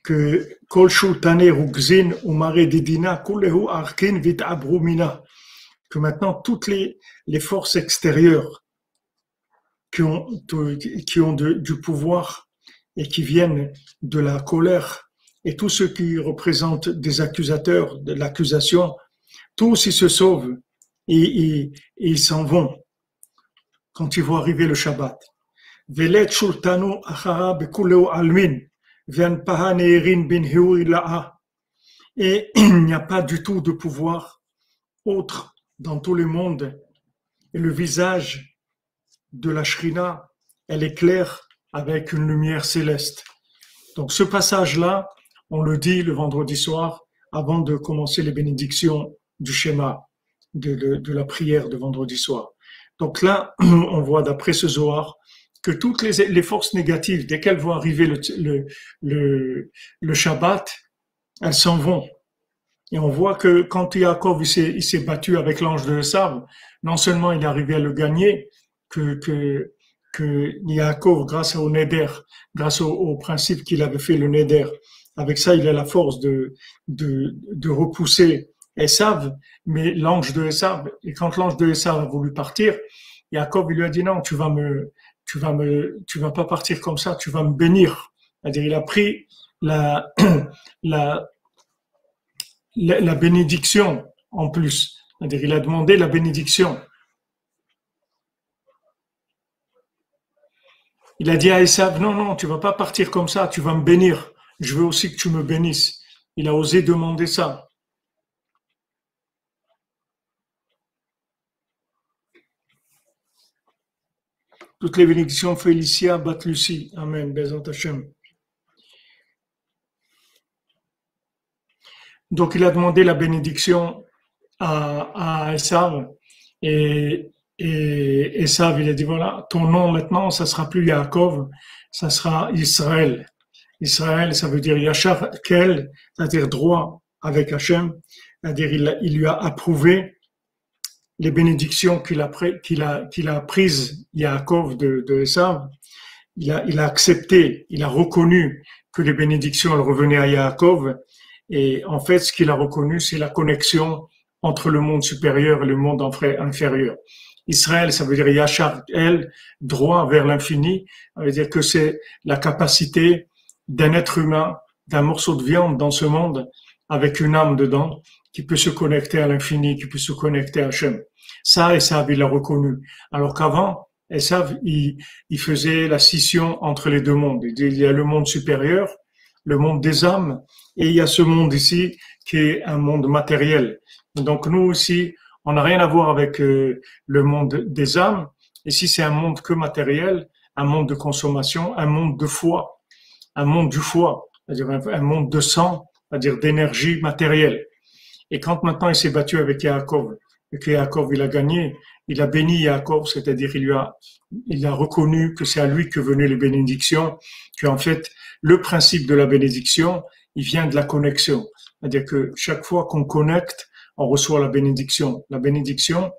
que Kol Shultane Rugzin Umare Didina Kulehu Arkin Vit Abrumina, que maintenant toutes les forces extérieures qui ont du pouvoir et qui viennent de la colère, et tous ceux qui représentent des accusateurs, de l'accusation, tous ils se sauvent et ils s'en vont quand ils vont arriver le Shabbat. Velet shultanu achara bekuleu almin, venpaha neirin bin heuri la'a. Et il n'y a pas du tout de pouvoir autre dans tout le monde. Et le visage de la Shrina, elle éclaire avec une lumière céleste. Donc ce passage-là, on le dit le vendredi soir avant de commencer les bénédictions du schéma de la prière de vendredi soir. Donc là, on voit d'après ce Zohar que toutes les forces négatives, dès qu'elles vont arriver le Shabbat, elles s'en vont. Et on voit que quand Yaakov il s'est battu avec l'ange de Esav, non seulement il est arrivé à le gagner, que Yaakov, grâce au Neder, grâce au principe qu'il avait fait le Neder, avec ça, il a la force de repousser Esav, mais l'ange de Esav, et quand l'ange de Esav a voulu partir, Yaakov, il lui a dit non, tu vas pas partir comme ça, tu vas me bénir. C'est-à-dire, il a pris la bénédiction en plus. C'est-à-dire, il a demandé la bénédiction. Il a dit à Esav, non, tu vas pas partir comme ça, tu vas me bénir. Je veux aussi que tu me bénisses. Il a osé demander ça. Toutes les bénédictions, Félicia, Bat Lucie. Amen. Bezat Hashem. Donc, il a demandé la bénédiction à Esav. Et Esav, il a dit, voilà, ton nom maintenant, ça sera plus Yaakov, ça sera Israël. Israël, ça veut dire Yachar Kel, c'est-à-dire droit avec Hachem. C'est-à-dire, il lui a approuvé les bénédictions qu'il a prises, Yaakov de Esav. Il a accepté, il a reconnu que les bénédictions, elles revenaient à Yaakov. Et en fait, ce qu'il a reconnu, c'est la connexion entre le monde supérieur et le monde inférieur. Israël, ça veut dire Yachar El, droit vers l'infini. Ça veut dire que c'est la capacité d'un être humain, d'un morceau de viande dans ce monde, avec une âme dedans, qui peut se connecter à l'infini, qui peut se connecter à Hachem. Ça, Esav, il l'a reconnu. Alors qu'avant, Esav, il faisait la scission entre les deux mondes. Il y a le monde supérieur, le monde des âmes, et il y a ce monde ici qui est un monde matériel. Donc nous aussi, on n'a rien à voir avec le monde des âmes. Ici, c'est un monde que matériel, un monde de consommation, un monde de foi, un monde du foie, c'est-à-dire un monde de sang, c'est-à-dire d'énergie matérielle. Et quand maintenant il s'est battu avec Yaakov, et que Yaakov il a gagné, il a béni Yaakov, c'est-à-dire il a reconnu que c'est à lui que venaient les bénédictions, qu'en fait le principe de la bénédiction, il vient de la connexion, c'est-à-dire que chaque fois qu'on connecte, on reçoit la bénédiction. La bénédiction,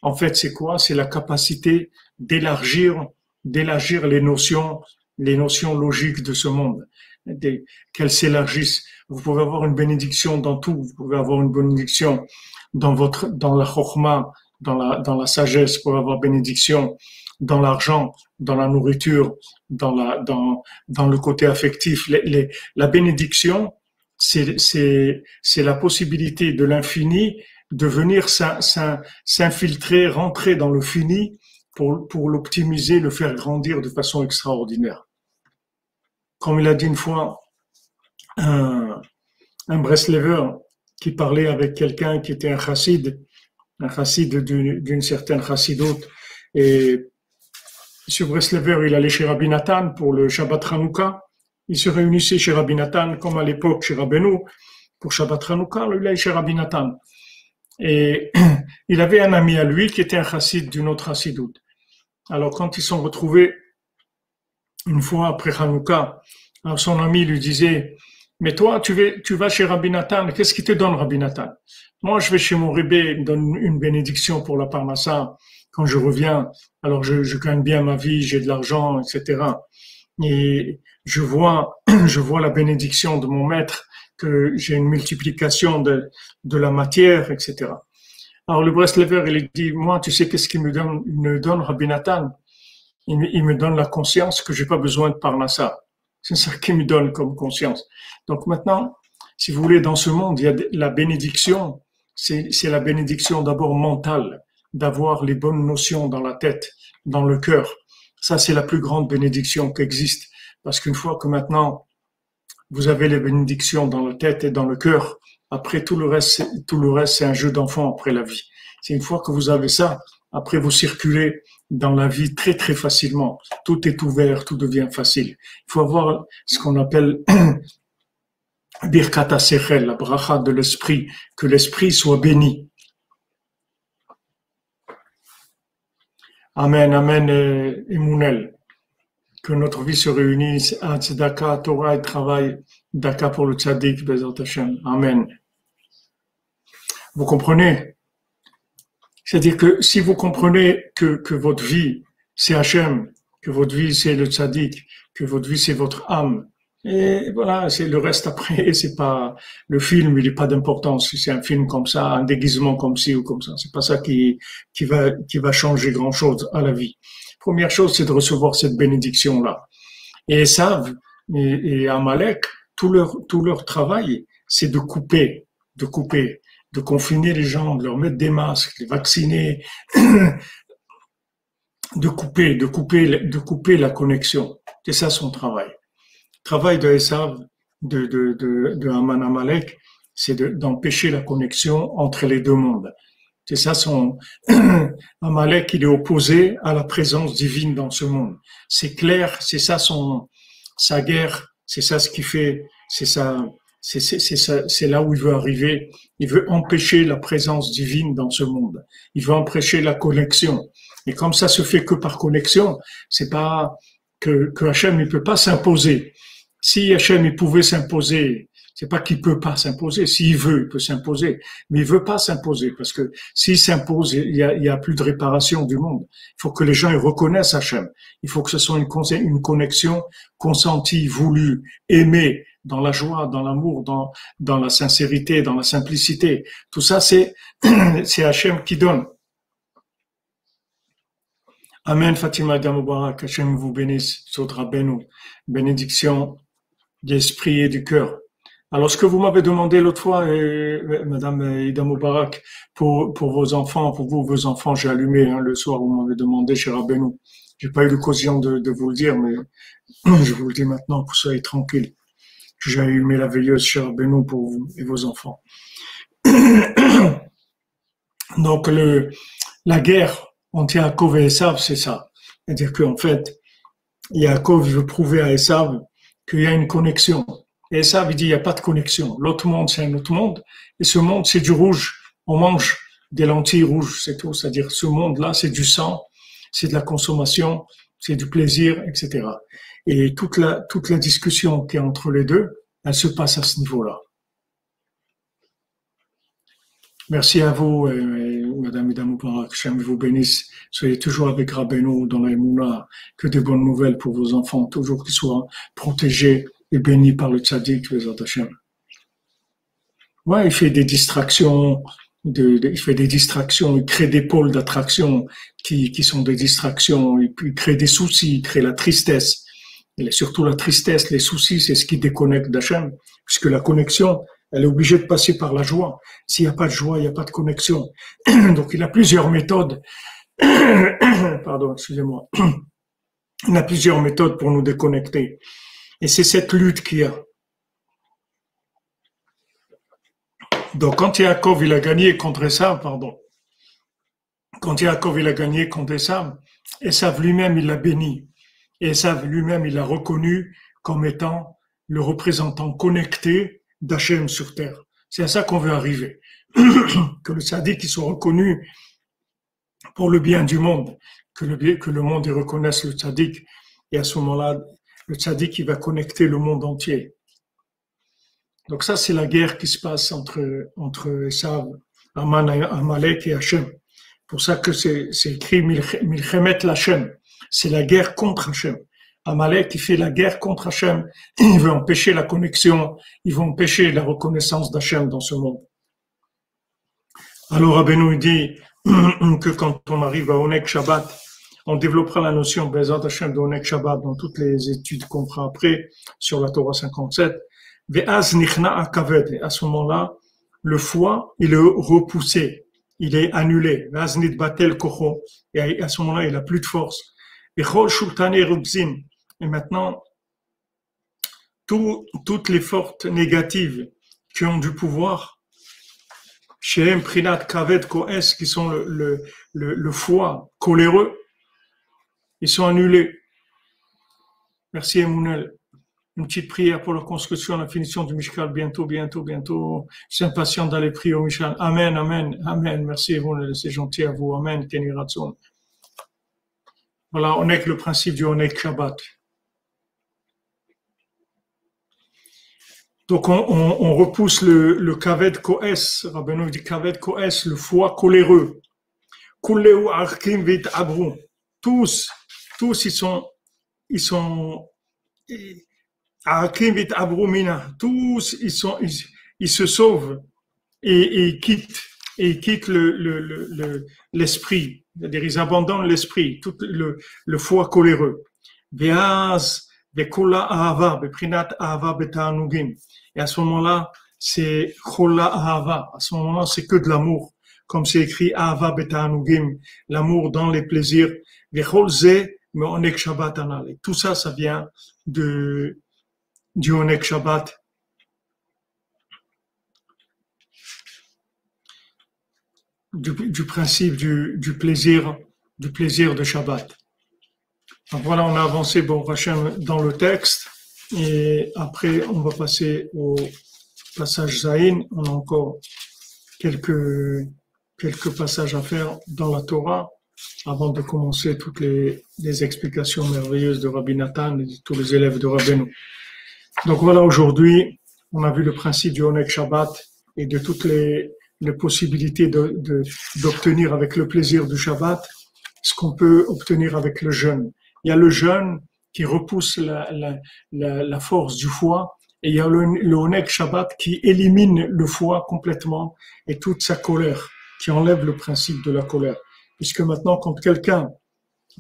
en fait, c'est quoi? C'est la capacité d'élargir les notions logiques de ce monde, qu'elles s'élargissent. Vous pouvez avoir une bénédiction dans tout. Vous pouvez avoir une bénédiction dans la chokma, dans la sagesse. Vous pouvez avoir bénédiction dans l'argent, dans la nourriture, dans le côté affectif. La bénédiction, c'est la possibilité de l'infini de venir s'infiltrer, rentrer dans le fini pour l'optimiser, le faire grandir de façon extraordinaire. Comme il a dit une fois un Breslever qui parlait avec quelqu'un qui était un chassid d'une certaine chassidoute, et M. Breslever, il allait chez Rabbi Nathan pour le Shabbat Hanouka. Il se réunissait chez Rabbi Nathan, comme à l'époque chez Rabbeinu, pour Shabbat Hanouka, il allait chez Rabbi Nathan. Et il avait un ami à lui qui était un chassid d'une autre chassidoute. Alors quand ils sont retrouvés une fois après Hanouka, alors son ami lui disait: mais toi, tu vas chez Rabbi Nathan, qu'est-ce qui te donne Rabbi Nathan? Moi, je vais chez mon Rebbe, il me donne une bénédiction pour la parnassa. Quand je reviens, alors je gagne bien ma vie, j'ai de l'argent, etc. Et je vois la bénédiction de mon maître, que j'ai une multiplication de la matière, etc. Alors le Breslever, il dit: moi, tu sais qu'est-ce qu'il me donne Rabbi Nathan? Il me donne la conscience que j'ai pas besoin de parnassa. C'est ça qu'il me donne comme conscience. Donc maintenant, si vous voulez, dans ce monde, il y a la bénédiction, c'est la bénédiction d'abord mentale, d'avoir les bonnes notions dans la tête, dans le cœur. Ça, c'est la plus grande bénédiction qui existe. Parce qu'une fois que maintenant, vous avez les bénédictions dans la tête et dans le cœur, après tout le reste, c'est un jeu d'enfant après la vie. C'est une fois que vous avez ça, après vous circulez dans la vie très très facilement. Tout est ouvert, tout devient facile. Il faut avoir ce qu'on appelle Birkat HaSechel, la bracha de l'esprit, que l'esprit soit béni. Amen, amen, Emunel. Que notre vie se réunisse à Tzedaka, Torah et travail, Daka pour le Tzadik, Bezat Hashem. Amen. Vous comprenez? C'est-à-dire que si vous comprenez que votre vie, c'est Hashem, que votre vie, c'est le Tzadik, que votre vie, c'est votre âme, et voilà, c'est le reste après, c'est pas, le film, il n'est pas d'importance. Si c'est un film comme ça, un déguisement comme ci ou comme ça, c'est pas ça qui va changer grand chose à la vie. Première chose, c'est de recevoir cette bénédiction-là. Et Esav et Amalek, tout leur travail, c'est de couper, de confiner les gens, de leur mettre des masques, de vacciner, de couper la connexion. C'est ça son travail. Le travail de Esav, de Haman Amalek, c'est d'empêcher la connexion entre les deux mondes. C'est ça son Amalek, il est opposé à la présence divine dans ce monde. C'est clair, c'est ça sa guerre, c'est ça ce qu'il fait, c'est là où il veut arriver. Il veut empêcher la présence divine dans ce monde. Il veut empêcher la connexion. Et comme ça se fait que par connexion, c'est pas que Hachem il peut pas s'imposer. Si Hachem il pouvait s'imposer, c'est pas qu'il peut pas s'imposer. S'il veut, il peut s'imposer. Mais il veut pas s'imposer parce que s'il s'impose, il y a plus de réparation du monde. Il faut que les gens ils reconnaissent Hachem. Il faut que ce soit une connexion consentie, voulue, aimée, dans la joie, dans l'amour, dans la sincérité, dans la simplicité. Tout ça, c'est Hachem qui donne. Amen, Fatima Damubarak, Hachem vous bénisse, Sot Rabbeinu, bénédiction d'esprit et du cœur. Alors, ce que vous m'avez demandé l'autre fois, Madame Ida Moubarak, pour vos enfants, pour vous, vos enfants, j'ai allumé le soir, vous m'avez demandé chez Rabbeinu. J'ai pas eu l'occasion de vous le dire, mais je vous le dis maintenant pour que vous soyez tranquille. J'ai allumé la veilleuse chez Rabbeinu pour vous et vos enfants. Donc, la guerre entre Yaakov et Esav, c'est ça. C'est-à-dire qu'en fait, Yaakov veut prouver à Esav qu'il y a une connexion. Et Esav, il dit, il n'y a pas de connexion. L'autre monde, c'est un autre monde. Et ce monde, c'est du rouge. On mange des lentilles rouges, c'est tout. C'est-à-dire, ce monde-là, c'est du sang, c'est de la consommation, c'est du plaisir, etc. Et toute la discussion qui est entre les deux, elle se passe à ce niveau-là. Merci à vous, Madame Idamoubarak, que Hachem vous bénisse. Soyez toujours avec Rabbeinu dans la Emouna, que de bonnes nouvelles pour vos enfants, toujours qu'ils soient protégés et bénis par le tzaddik, les Hachem. Ouais, il fait des distractions, il fait des distractions, il crée des pôles d'attraction qui sont des distractions, et puis il crée des soucis, il crée la tristesse. Et surtout la tristesse, les soucis, c'est ce qui déconnecte d'Hachem, puisque la connexion, elle est obligée de passer par la joie. S'il n'y a pas de joie, il n'y a pas de connexion. Donc, il a plusieurs méthodes. Pardon, excusez-moi. Il a plusieurs méthodes pour nous déconnecter. Et c'est cette lutte qu'il y a. Donc, quand Yaakov, il a gagné contre Esav, quand Yaakov, il a gagné contre Esav, Esav lui-même, il l'a béni. Et Esav lui-même, il l'a reconnu comme étant le représentant connecté d'Hachem sur terre. C'est à ça qu'on veut arriver. Que le tzaddik qui soit reconnu pour le bien du monde, que le monde y reconnaisse le tzaddik, et à ce moment-là, le tzaddik il va connecter le monde entier. Donc ça, c'est la guerre qui se passe entre Esav, Amalek et Hachem. Pour ça que c'est écrit Milchemet l'Hachem. C'est la guerre contre Hachem. Amalek, il fait la guerre contre Hachem. Il veut empêcher la connexion. Il veut empêcher la reconnaissance d'Hachem dans ce monde. Alors, Rabbeinu dit que quand on arrive à Oneg Shabbat, on développera la notion Bezat Hachem de Oneg Shabbat dans toutes les études qu'on fera après sur la Torah 57. Ve'az nichna akaved. À ce moment-là, le foie, il est repoussé. Il est annulé. Ve'az nitbatel kocho. Et à ce moment-là, il n'a plus de force. Ve'chol shultane rubzin. Et maintenant, toutes les forces négatives qui ont du pouvoir, chez Prinat Kaved Koes, qui sont le foie coléreux, ils sont annulés. Merci Emounel. Une petite prière pour la construction, la finition du Mishkal, bientôt. Je suis impatient d'aller prier au Mishkal. Amen, amen, amen. Merci Emounel, c'est gentil à vous. Amen, Kenny Ratson. Voilà, on est que le principe du Oneg Shabbat. Donc on repousse le Kaved Koes, Rabbeinu dit Kaved Koes, le foie coléreux. Kuleu Arkim Vit Abru. Tous ils sont Arkim Vit Abru Mina. Tous ils se sauvent et ils quittent l'esprit. C'est-à-dire ils abandonnent l'esprit, tout le foie coléreux. Veaz Vekola Ahava, Beprinat Ahava Betanugim. Et à ce moment-là, c'est Chola Ahava. À ce moment-là, c'est que de l'amour. Comme c'est écrit Ahava Betanugim, l'amour dans les plaisirs. Vecholze me Oneg Shabbat anal. Et tout ça, ça vient du Oneg Shabbat. Du principe du plaisir de Shabbat. Donc voilà, on a avancé bon Hachem dans le texte et après on va passer au passage Zayin. On a encore quelques passages à faire dans la Torah avant de commencer toutes les explications merveilleuses de Rabbi Nathan et de tous les élèves de Rabbeinu. Donc voilà, aujourd'hui, on a vu le principe du Oneg Shabbat et de toutes les possibilités d'obtenir avec le plaisir du Shabbat ce qu'on peut obtenir avec le jeûne. Il y a le jeûne qui repousse la force du foie et il y a le Oneg Shabbat qui élimine le foie complètement et toute sa colère, qui enlève le principe de la colère. Puisque maintenant, quand quelqu'un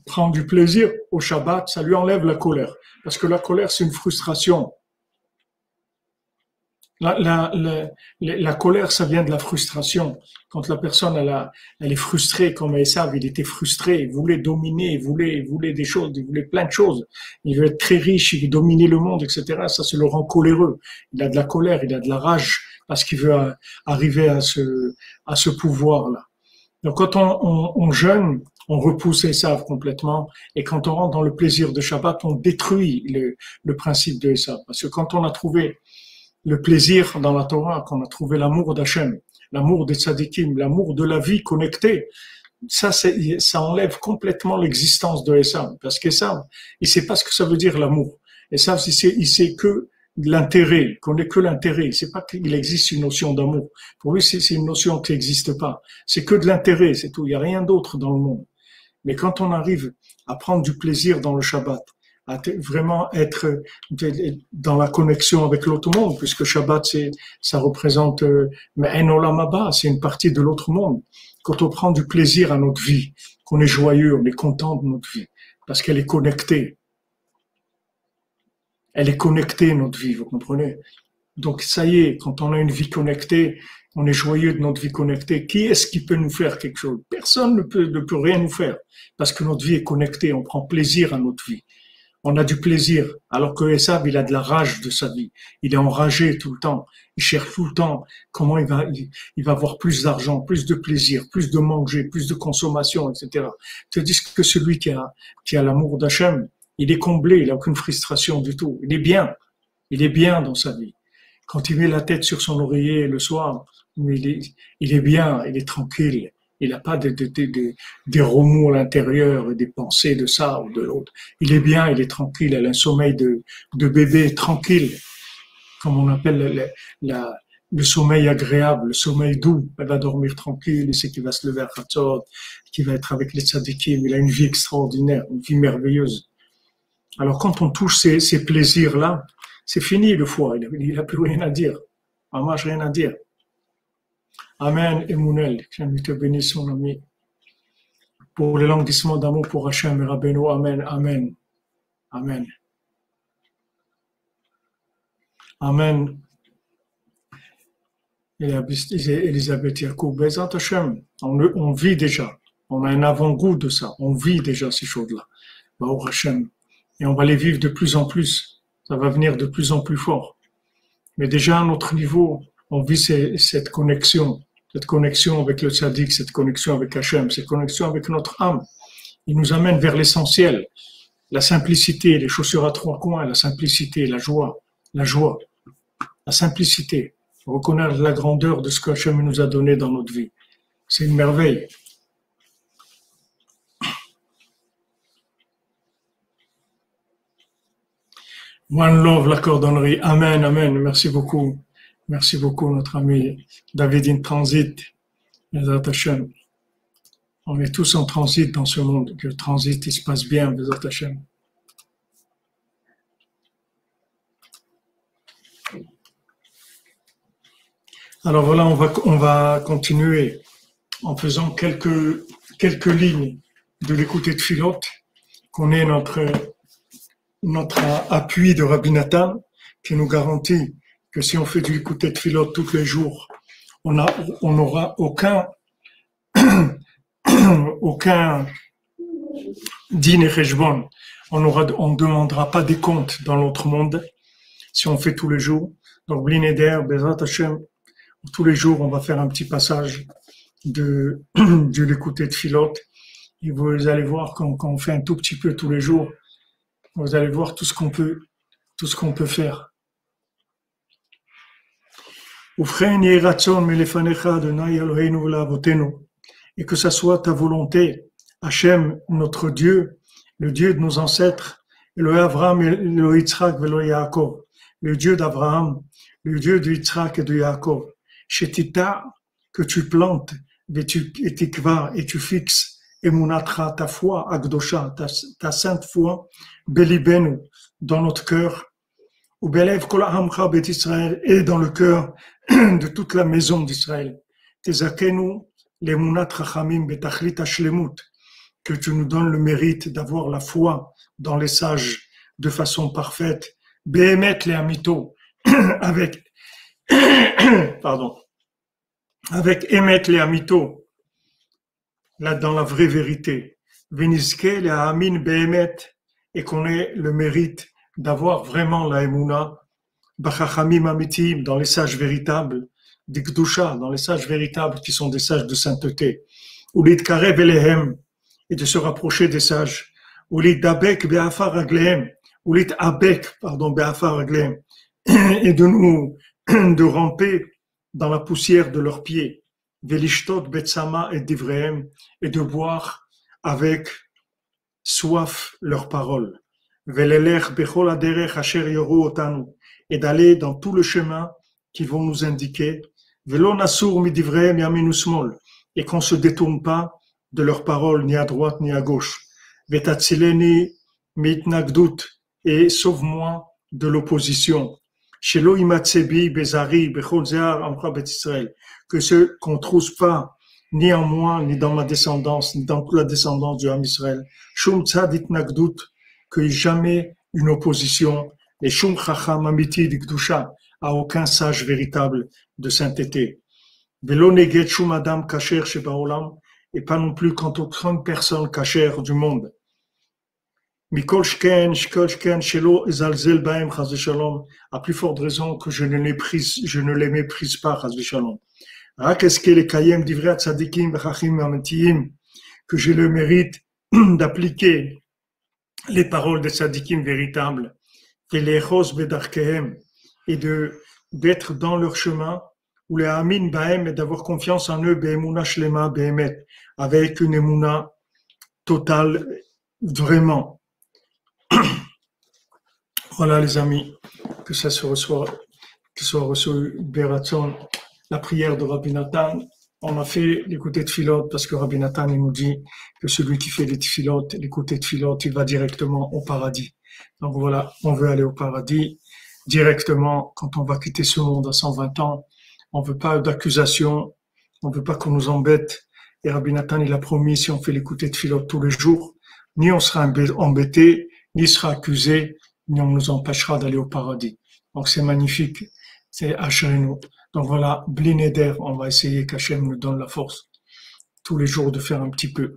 prend du plaisir au Shabbat, ça lui enlève la colère. Parce que la colère, c'est une frustration. La colère, ça vient de la frustration. Quand la personne, elle est frustrée, comme Esav, il était frustré, il voulait dominer, il voulait des choses, il voulait plein de choses. Il veut être très riche, il veut dominer le monde, etc. Ça le rend coléreux. Il a de la colère, il a de la rage, parce qu'il veut arriver à ce pouvoir-là. Donc, quand on jeûne, on repousse Esav complètement, et quand on rentre dans le plaisir de Shabbat, on détruit le principe de Esav. Parce que quand on a trouvé le plaisir dans la Torah, qu'on a trouvé l'amour d'Hachem, l'amour des tzadikim, l'amour de la vie connectée, ça enlève complètement l'existence de Esav. Parce qu'Esav, il sait pas ce que ça veut dire l'amour. Esav, il sait que l'intérêt, il connaît que l'intérêt. C'est pas qu'il existe une notion d'amour. Pour lui, c'est une notion qui n'existe pas. C'est que de l'intérêt, c'est tout. Il n'y a rien d'autre dans le monde. Mais quand on arrive à prendre du plaisir dans le Shabbat, à vraiment être dans la connexion avec l'autre monde, puisque Shabbat, ça représente un olam haba, c'est une partie de l'autre monde. Quand on prend du plaisir à notre vie, qu'on est joyeux, on est content de notre vie, parce qu'elle est connectée. Elle est connectée, notre vie, vous comprenez? Donc ça y est, quand on a une vie connectée, on est joyeux de notre vie connectée. Qui est-ce qui peut nous faire quelque chose? Personne ne peut rien nous faire, parce que notre vie est connectée, on prend plaisir à notre vie. On a du plaisir, alors que Esav, il a de la rage de sa vie. Il est enragé tout le temps. Il cherche tout le temps comment il va avoir plus d'argent, plus de plaisir, plus de manger, plus de consommation, etc. Tandis que celui qui a l'amour d'Hachem, il est comblé, il n'a aucune frustration du tout. Il est bien dans sa vie. Quand il met la tête sur son oreiller le soir, il est bien, il est tranquille. Il n'a pas des remous à l'intérieur et des pensées de ça ou de l'autre. Il est bien, il est tranquille, il a un sommeil de bébé tranquille, comme on appelle le sommeil agréable, le sommeil doux. Il va dormir tranquille, il sait qu'il va se lever à Khatzot, qu'il va être avec les tzadikim. Il a une vie extraordinaire, une vie merveilleuse. Alors quand on touche ces plaisirs-là, c'est fini le foie, il n'a plus rien à dire. Maman, j'ai rien à dire. Amen, Emounel, que Dieu te bénisse, mon ami. Pour les languissements d'amour pour Hachem et Rabbeinu, Amen, Amen, Amen. Amen. Elisabeth Yacoub, Bezat Hachem, on vit déjà, on a un avant-goût de ça, on vit déjà ces choses-là. Baruch Hachem. Et on va les vivre de plus en plus, ça va venir de plus en plus fort. Mais déjà à notre niveau, on vit cette connexion avec le tzaddik, cette connexion avec Hachem, cette connexion avec notre âme. Il nous amène vers l'essentiel, la simplicité, les chaussures à trois coins, la simplicité, la joie, la simplicité, reconnaître la grandeur de ce que Hachem nous a donné dans notre vie. C'est une merveille. One love, la cordonnerie. Amen, amen. Merci beaucoup. Merci beaucoup, notre ami David in Transit. Bezat Hashem. On est tous en transit dans ce monde. Que le transit, il se passe bien, Bezat Hashem. Alors voilà, on va continuer en faisant quelques lignes de l'écouter de Philote, qu'on ait notre appui de Rabbi Nathan, qui nous garantit que si on fait du écouter de Philote tous les jours, on n'aura aucun dîner cheshbon. On ne demandera pas des comptes dans l'autre monde si on fait tous les jours. Donc, Blineder, Bezrat Hashem, tous les jours, on va faire un petit passage de l'écouter de Philote. Et vous allez voir quand on fait un tout petit peu tous les jours, vous allez voir tout ce qu'on peut faire. Et que ça soit ta volonté, Hachem, notre Dieu, le Dieu de nos ancêtres, le Abraham, le Yitzhak, le Yaakov, le Dieu d'Abraham, le Dieu de Yitzhak et de Yaakov, Shetita, que tu plantes, et tu fixes, Emunatra, ta foi, Akdosha, ta sainte foi, Belibenu, dans notre cœur, ou Belev Kol Hamcha Bet Israël, et dans le cœur de toute la maison d'Israël. Tezakenu, l'Emunat Rachamim Betachlit Hashlemut, que tu nous donnes le mérite d'avoir la foi dans les sages de façon parfaite, Behemet les Amito, avec pardon, avec émettre les amito, là dans la vraie vérité. Veniske les amin behemet, et qu'on ait le mérite d'avoir vraiment la emuna, bachachamim amitim, dans les sages véritables, d'ikdusha, dans les sages véritables qui sont des sages de sainteté, ou l'itkarev elehem, et de se rapprocher des sages, ou l'itdabek be'afar raglehem, ou l'it'abek, pardon, be'afar raglehem, et de nous, de ramper dans la poussière de leurs pieds, velishtot betsama et divrehem, et de boire avec soif leurs paroles, velelech bechol aderech asher yoru otanu, et d'aller dans tout le chemin qu'ils vont nous indiquer, velo nasur midivrehem yamin usmol, et qu'on se détourne pas de leurs paroles ni à droite ni à gauche, vetatzileni mitnagdut, et sauve-moi de l'opposition, shelo imatsebi bezari bechol zear amcha bet Israël, que ce qu'on trouve pas ni en moi, ni dans ma descendance, ni dans toute la descendance du Ham Israël, shum tzadit nagdut, que jamais une opposition, et shum chacham amiti d'ikdusha, à aucun sage véritable de sainteté. Velo neget shum adam kasher shebaolam, et pas non plus quant aux 30 personnes cachères du monde. Mikol shken shelo zalzel baem chas v'shalom, à plus forte raison que je ne les méprise pas chas v'shalom. Rak eske le kayem divrei tzadikim v'chachim ametiyim, que j'ai le mérite d'appliquer les paroles des tzadikim véritables, et d'être dans leur chemin, ou les amin bahem, et d'avoir confiance en eux, be'emuna shlema behemet, avec une emuna totale, vraiment. Voilà les amis, que ça se reçoit, que soit reçu Beratson, la prière de Rabbi Nathan. On a fait l'écouté de Philot parce que Rabbi Nathan il nous dit que celui qui fait les Tfilot, l'écouté de Philot, il va directement au paradis. Donc voilà, on veut aller au paradis directement quand on va quitter ce monde à 120 ans. On veut pas d'accusation, on veut pas qu'on nous embête. Et Rabbi Nathan il a promis, si on fait l'écouté de Philot tous les jours, ni on sera embêté, ni sera accusé, ni on nous empêchera d'aller au paradis. Donc c'est magnifique, c'est Asherenu. Donc voilà, Blineder, on va essayer qu'Hachem nous donne la force tous les jours de faire un petit peu.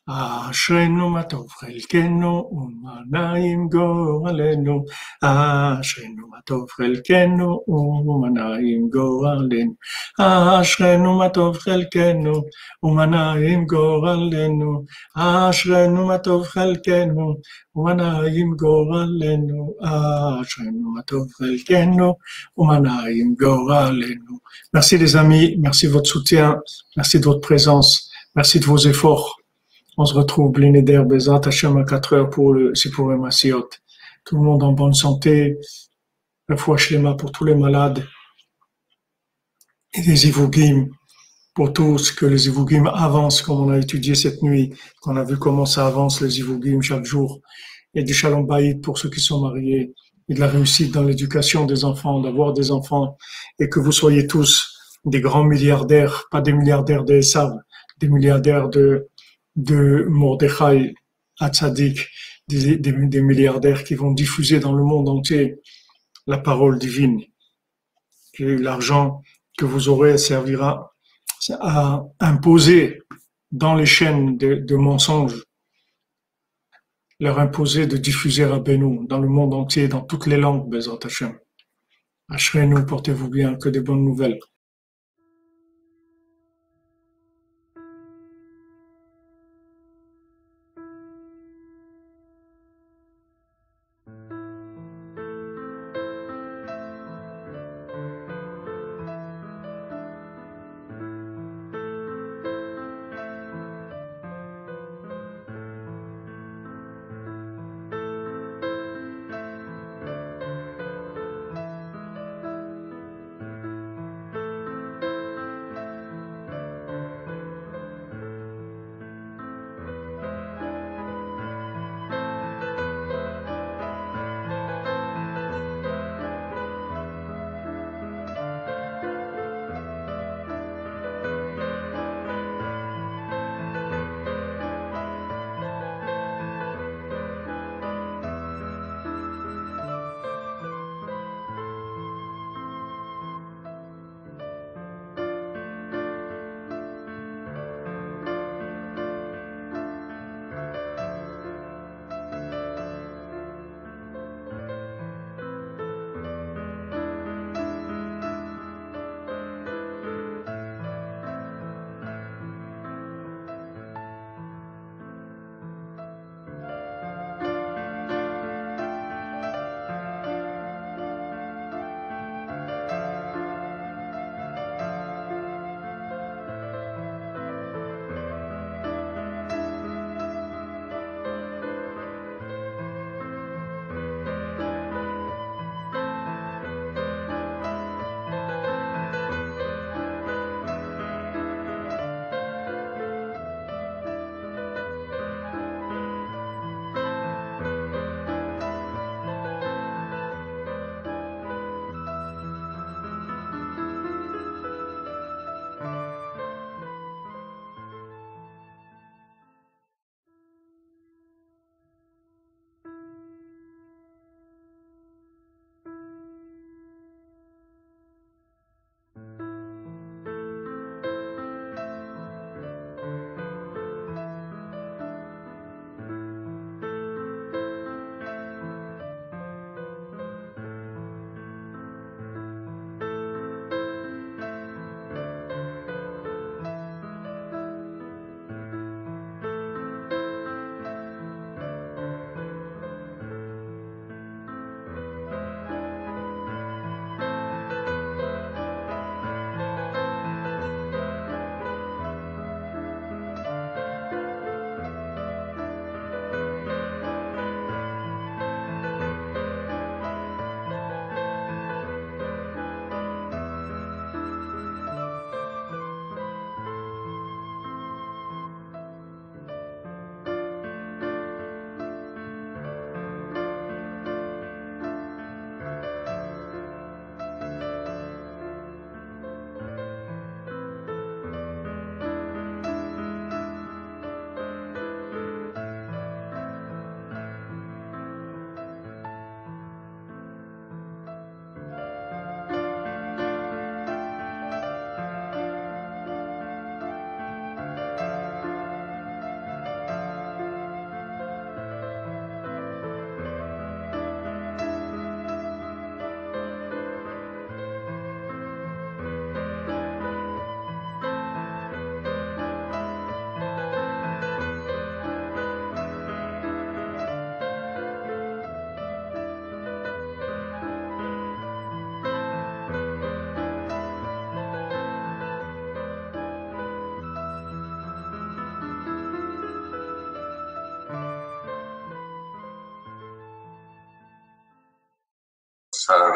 אשרינו מה טוב חלקנו ומה נעים גורלנו, אשרינו מה טוב חלקנו ומה נעים גורלנו, אשרינו מה טוב חלקנו ומה נעים גורלנו, אשרינו מה טוב חלקנו ומה נעים גורלנו, אשרינו מה טוב חלקנו ומה נעים גורלנו. Merci les amis, merci de votre soutien, merci de votre présence, merci de vos efforts. On se retrouve Blineder Bezat Hashem à 4 heures pour le Sipurim Masiot. Tout le monde en bonne santé. La foi Shlema pour tous les malades. Et les Ivugim pour tous, que les Ivugim avancent comme on a étudié cette nuit, qu'on a vu comment ça avance les Ivugim chaque jour. Et du Shalom Bayit pour ceux qui sont mariés. Et de la réussite dans l'éducation des enfants, d'avoir des enfants. Et que vous soyez tous des grands milliardaires, pas des milliardaires de Esav, des milliardaires de Mordechai Hatzadik, des milliardaires qui vont diffuser dans le monde entier la parole divine. Et l'argent que vous aurez servira à imposer dans les chaînes de mensonges, leur imposer de diffuser Rabbeinu dans le monde entier, dans toutes les langues, Bezrat Hashem. Ashrenu, portez-vous bien, que des bonnes nouvelles.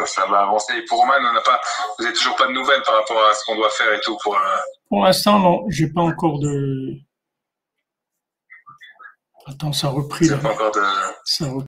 ça va avancer. Et pour Roman, vous n'avez toujours pas de nouvelles par rapport à ce qu'on doit faire et tout pour. Pour l'instant, non, j'ai pas encore de. Attends, ça a repris Vous là. n'avez pas encore de. Ça a repris.